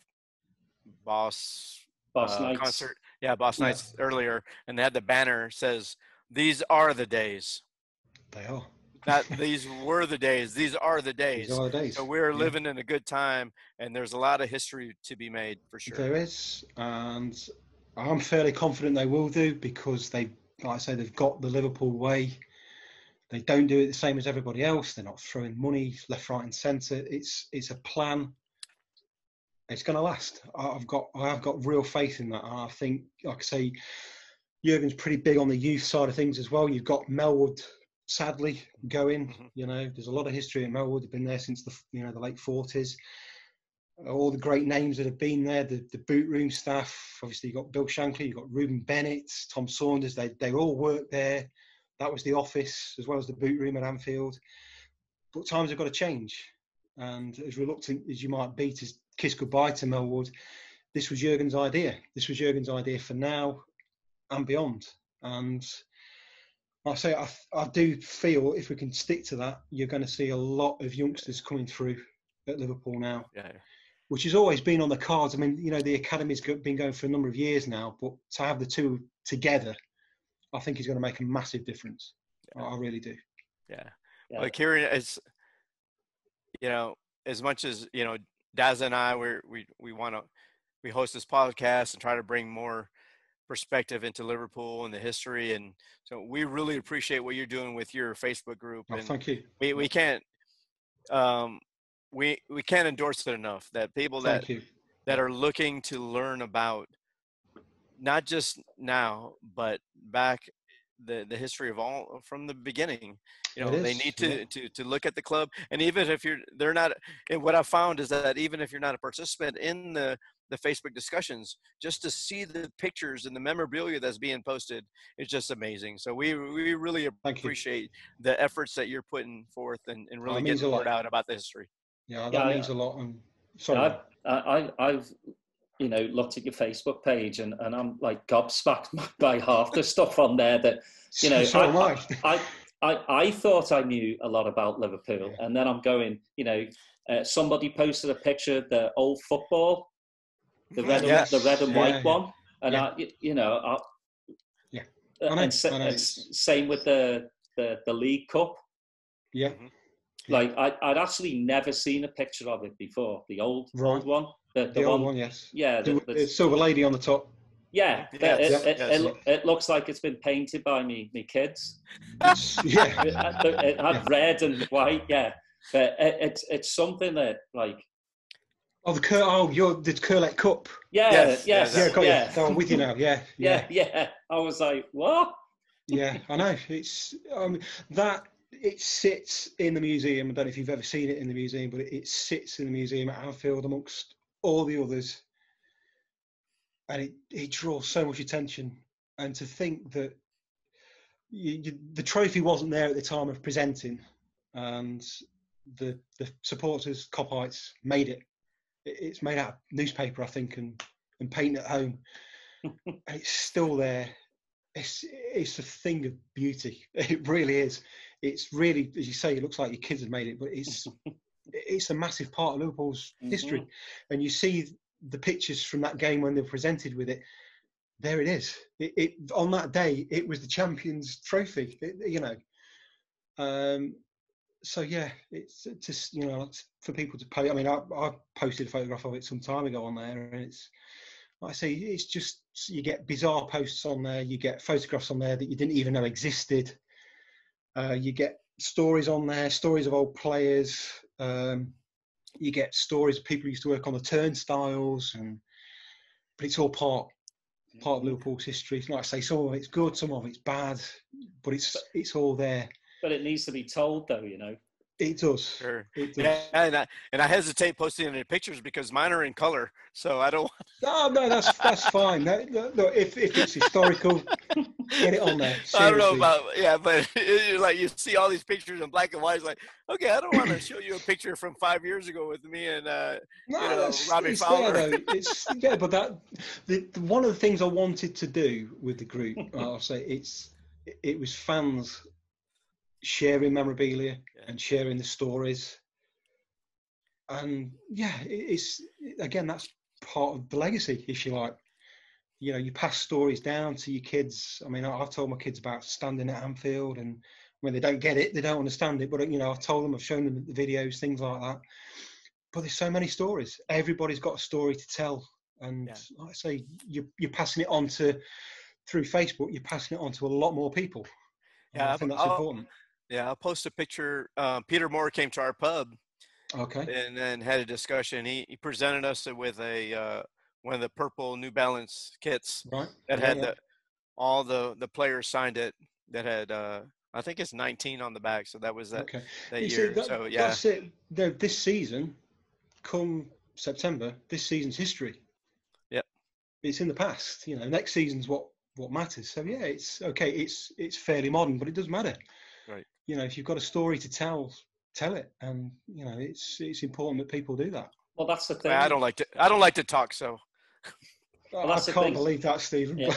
concert. Yeah, Boss Nights earlier, and they had the banner says, "These are the days." They are. Not these were the days. These are the days. These are the days. So we're living in a good time, and there's a lot of history to be made for sure. There is, and I'm fairly confident they will do, because like I say, they've got the Liverpool way. They don't do it the same as everybody else. They're not throwing money left, right, and centre. It's a plan. It's going to last. I have got real faith in that. I think, like I say, Jurgen's pretty big on the youth side of things as well. You've got Melwood, sadly, going. Mm-hmm. There's a lot of history in Melwood. They've been there since the late 40s. all the great names that have been there, the boot room staff. Obviously, you've got Bill Shankly, you've got Ruben Bennett, Tom Saunders. They all worked there. That was the office as well as the boot room at Anfield. But times have got to change. And as reluctant as you might be to kiss goodbye to Melwood, this was Jurgen's idea. This was Jurgen's idea for now and beyond. And I say, I do feel if we can stick to that, you're going to see a lot of youngsters coming through at Liverpool now, which has always been on the cards. I mean, you know, the academy's been going for a number of years now, but to have the two together, I think is going to make a massive difference. I really do. Yeah. Well, Kieran, as you know, as much as, you know, Daz and I, we host this podcast and try to bring more perspective into Liverpool and the history, and so we really appreciate what you're doing with your Facebook group. Oh, and thank you. We can't we can't endorse it enough that people that are looking to learn about not just now but back the history of all from the beginning. You know, they need to look at the club, and even if they're not, and what I found is that even if you're not a participant in the Facebook discussions, just to see the pictures and the memorabilia that's being posted is just amazing. So we really appreciate the efforts that you're putting forth and really getting the word out about the history. Yeah, that means a lot. And sorry, I've you know, looked at your Facebook page and I'm like gobsmacked by half the stuff on there that, you know, so am I. I thought I knew a lot about Liverpool, and then I'm going, you know, somebody posted a picture of the old football, the red and white one, and same with the League Cup. Yeah. Like I'd actually never seen a picture of it before. The old one, the old one, yes. Yeah, the silver lady on the top. Yeah, it looks like it's been painted by me kids. It had red and white, but it's something that like. Oh, the Curlet Cup. I'm with you now. Yeah. I was like, what? Yeah, I know. It's that it sits in the museum. I don't know if you've ever seen it in the museum, but it sits in the museum at Anfield amongst all the others. And it draws so much attention. And to think that the trophy wasn't there at the time of presenting, and the supporters, Coppites, made it. It's made out of newspaper, I think, and paint at home. And it's still there. It's a thing of beauty. It really is. It's really, as you say, it looks like your kids have made it, but it's a massive part of Liverpool's history. And you see the pictures from that game when they were presented with it. There it is. It on that day, it was the Champions Trophy. So yeah, it's just, you know, for people to post. I mean, I posted a photograph of it some time ago on there, and it's like I say, it's just, you get bizarre posts on there, you get photographs on there that you didn't even know existed. You get stories on there, stories of old players. You get stories of people who used to work on the turnstiles, but it's all part of Liverpool's history. Like I say, some of it's good, some of it's bad, but it's all there. But it needs to be told, though, you know. It does. Sure. It does. Yeah, and I hesitate posting any pictures because mine are in color, so I don't. No, that's fine. No, look, if it's historical, get it on there. Seriously. I don't know about but like you see all these pictures in black and white. It's like, okay, I don't want to show you a picture from 5 years ago with me and Robbie Fowler. There, though. But one of the things I wanted to do with the group, I'll say, it was fans sharing memorabilia and sharing the stories, and it's again, that's part of the legacy, if you like. You know, you pass stories down to your kids. I mean, I've told my kids about standing at Anfield, and when they don't get it, they don't understand it, but you know, I've told them, I've shown them the videos, things like that. But there's so many stories. Everybody's got a story to tell, and like I say, you're passing it on through Facebook. You're passing it on to a lot more people. I think that's important. Yeah, I'll post a picture. Peter Moore came to our pub, and then had a discussion. He presented us with one of the purple New Balance kits that had all the players signed it. That had I think it's 19 on the back. So that was that year. That's it. This season, come September, this season's history. Yep. It's in the past. Next season's what matters. So yeah, it's okay. It's fairly modern, but it doesn't matter. Right. If you've got a story to tell it, and it's important that people do that. Well, that's the thing. I don't like to talk, so. Well, I can't believe that, Stephen. Yeah.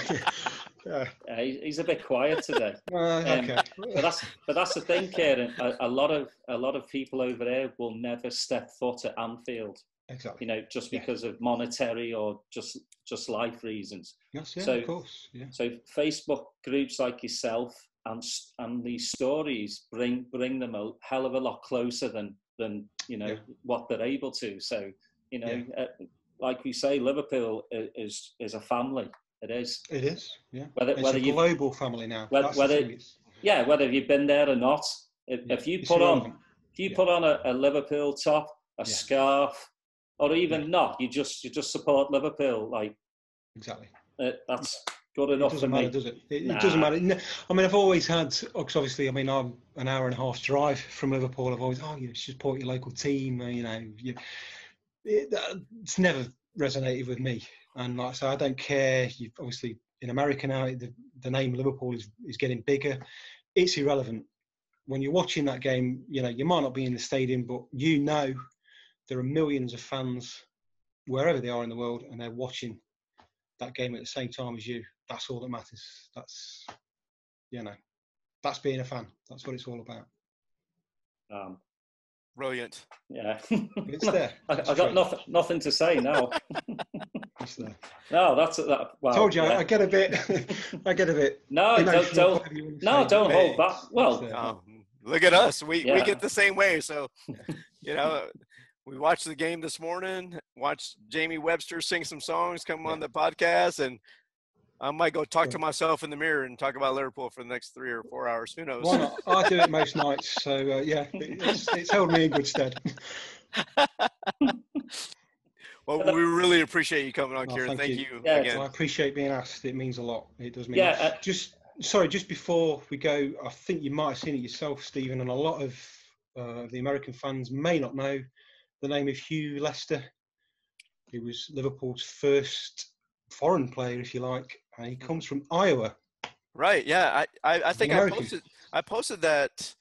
Yeah. He's a bit quiet today. Okay. But that's the thing, Kieran. A lot of people over there will never step foot at Anfield. Exactly. Just because of monetary or just life reasons. Yes, yeah, so, of course. Yeah. So Facebook groups like yourself and these stories bring them a hell of a lot closer than what they're able to. So like we say, Liverpool is a family. It is. It is. Yeah. Whether a global family now. Whether you've been there or not, if you put on a Liverpool top, a scarf, or even not, you just support Liverpool. Like exactly. That's good enough. It doesn't matter, does it? It doesn't matter. I mean, I've always had, because obviously, I'm an hour and a half drive from Liverpool. I've always, you support your local team. It's never resonated with me. And like I say, I don't care. Obviously, in America now, the name Liverpool is getting bigger. It's irrelevant. When you're watching that game, you might not be in the stadium, but there are millions of fans wherever they are in the world, and they're watching that game at the same time as you. That's all that matters. That's that's being a fan. That's what it's all about. Brilliant. Yeah. It's there. I got nothing to say now. It's there. No, that's that. Well, told you, yeah. I get a bit. No, don't hold back. Well, look at us. We get the same way. So, we watched the game this morning. Watched Jamie Webster sing some songs, come on the podcast, and I might go talk to myself in the mirror and talk about Liverpool for the next 3 or 4 hours. Who knows? Why not? I do it most nights. So, it's held me in good stead. Well, we really appreciate you coming on, Kieran. Thank you again. I appreciate being asked. It means a lot. It does mean a lot. Just before we go, I think you might have seen it yourself, Stephen, and a lot of the American fans may not know the name of Hugh Lester. He was Liverpool's first foreign player, if you like. He comes from Iowa. Right. Yeah. I think I posted that.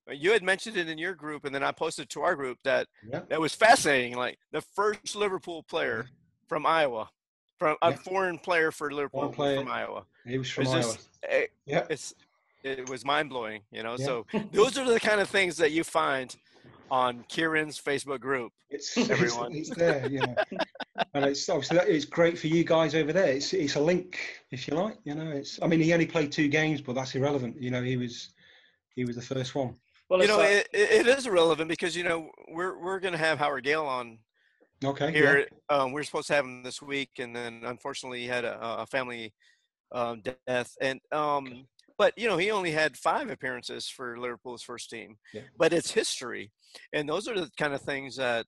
You had mentioned it in your group, and then I posted to our group that was fascinating. Like the first Liverpool player from Iowa, from a foreign player for Liverpool from Iowa. He was from Iowa. It was mind blowing. So those are the kind of things that you find on Kieran's Facebook group. It's there, and it's obviously it's great for you guys over there. It's a link, if you like. He only played 2 games, but that's irrelevant. He was the first one. Well, it is irrelevant because we're going to have Howard Gale on. Okay. Here, we're supposed to have him this week, and then unfortunately he had a family death, and but he only had 5 appearances for Liverpool's first team. Yeah. But it's history, and those are the kind of things that,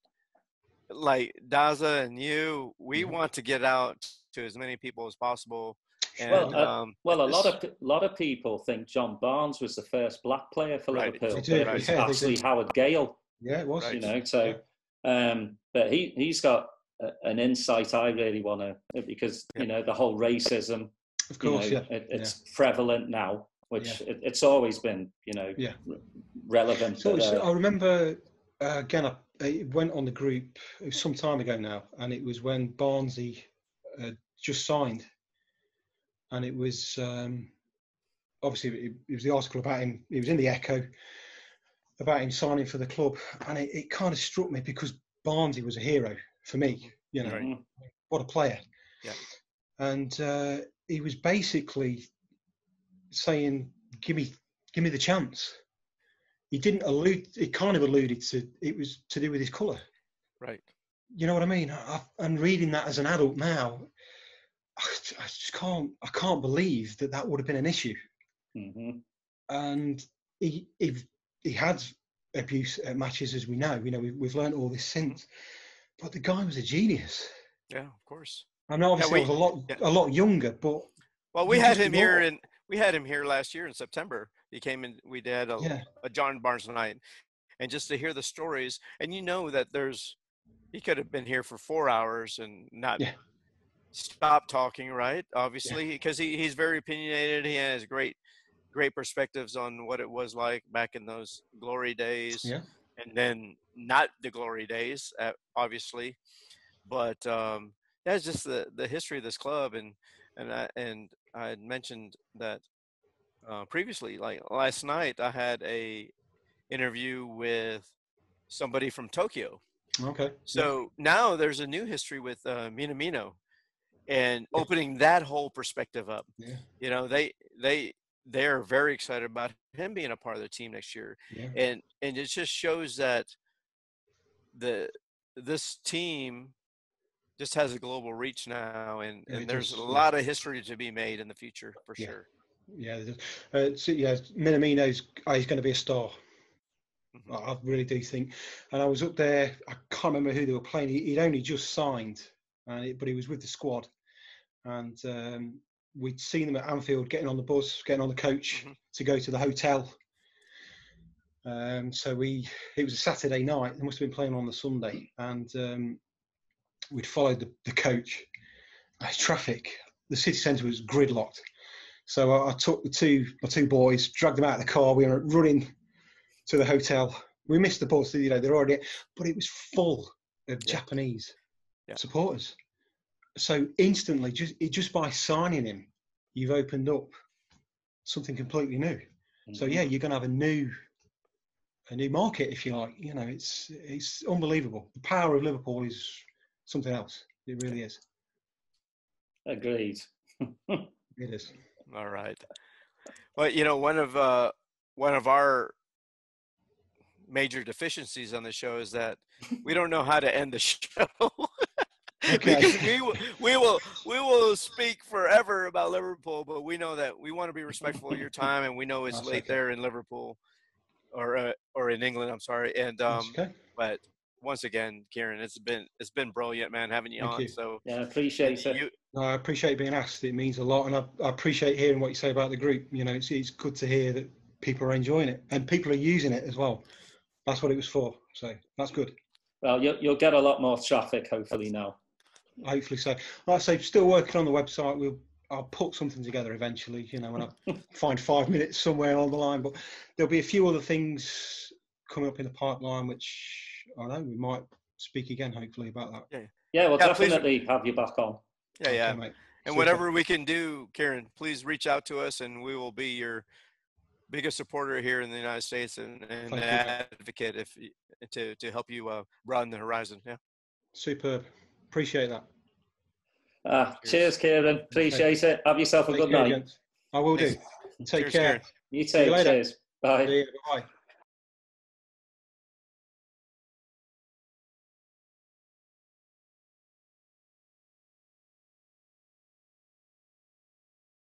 like Daz and you, we want to get out to as many people as possible. And, a lot of people think John Barnes was the first black player for Liverpool. But it was actually Howard Gale. Yeah, it was. But he's got an insight I really want to, because the whole racism. Of course, it's prevalent now, which it's always been, relevant. So I remember again, I went on the group some time ago now, and it was when Barnsley just signed. And it was obviously it was the article about him. It was in the Echo about him signing for the club, and it kind of struck me because Barnsley was a hero for me. What a player! Yeah. And he was basically saying, "Give me the chance." He didn't allude. He kind of alluded to it was to do with his colour. Right. You know what I mean? And reading that as an adult now, I just can't believe that would have been an issue. Mm-hmm. And he had abuse at matches, as we know. We've learned all this since. But the guy was a genius. Yeah, of course. I mean, obviously, he was a lot younger, but we had him here, we had him here last year in September. He came in. We did a John Barnes night, and just to hear the stories, and that there's he could have been here for 4 hours and not Yeah. stop talking, right? Obviously, because he's very opinionated. He has great perspectives on what it was like back in those glory days, Yeah. and then not the glory days, obviously. But that's just the history of this club, and I had mentioned that previously, like last night, I had a interview with somebody from Tokyo. Okay. So now there's a new history with Minamino, and opening that whole perspective up. Yeah. You know, they're very excited about him being a part of the team next year, Yeah. and it just shows that this team just has a global reach now, and there's a lot of history to be made in the future for sure. Yeah. Minamino's he's going to be a star. Mm-hmm. I really do think. And I was up there. I can't remember who they were playing. He'd only just signed, but he was with the squad, and we'd seen them at Anfield getting on the bus, getting on the coach to go to the hotel. So it was a Saturday night. They must have been playing on the Sunday, and we'd followed the coach. Traffic. The city centre was gridlocked. So I took my two boys, dragged them out of the car. We were running to the hotel. We missed the bus. You know, they're already, but it was full of Japanese supporters. So instantly, just by signing him, you've opened up something completely new. So you're going to have a new market, if you like. You know, it's unbelievable. The power of Liverpool is something else. It really is. Agreed. It is. All right. Well, you know, one of our major deficiencies on the show is that we don't know how to end the show. Because we will speak forever about Liverpool, but we know that we want to be respectful of your time, and we know it's late there in Liverpool or in England. I'm sorry, and but once again, Kieran, it's been brilliant, man, having you on. So I appreciate it. I appreciate being asked. It means a lot, and I appreciate hearing what you say about the group. You know, it's good to hear that people are enjoying it and people are using it as well. That's what it was for. So that's good. Well, you'll get a lot more traffic hopefully now. Hopefully so. Like I say, still working on the website. I'll put something together eventually, you know, when I find 5 minutes somewhere along the line. But there'll be a few other things coming up in the pipeline, which I know we might speak again, hopefully, about that. Yeah, we'll definitely have you back on. Yeah. Mate. And whatever we can do, Kieran, please reach out to us, and we will be your biggest supporter here in the United States and an advocate to help you broaden the horizon. Yeah. Superb. Appreciate that. Cheers, Kieran. Appreciate it. Have yourself a good night. I will do. Take care. You too. Cheers. Bye. See you. Bye.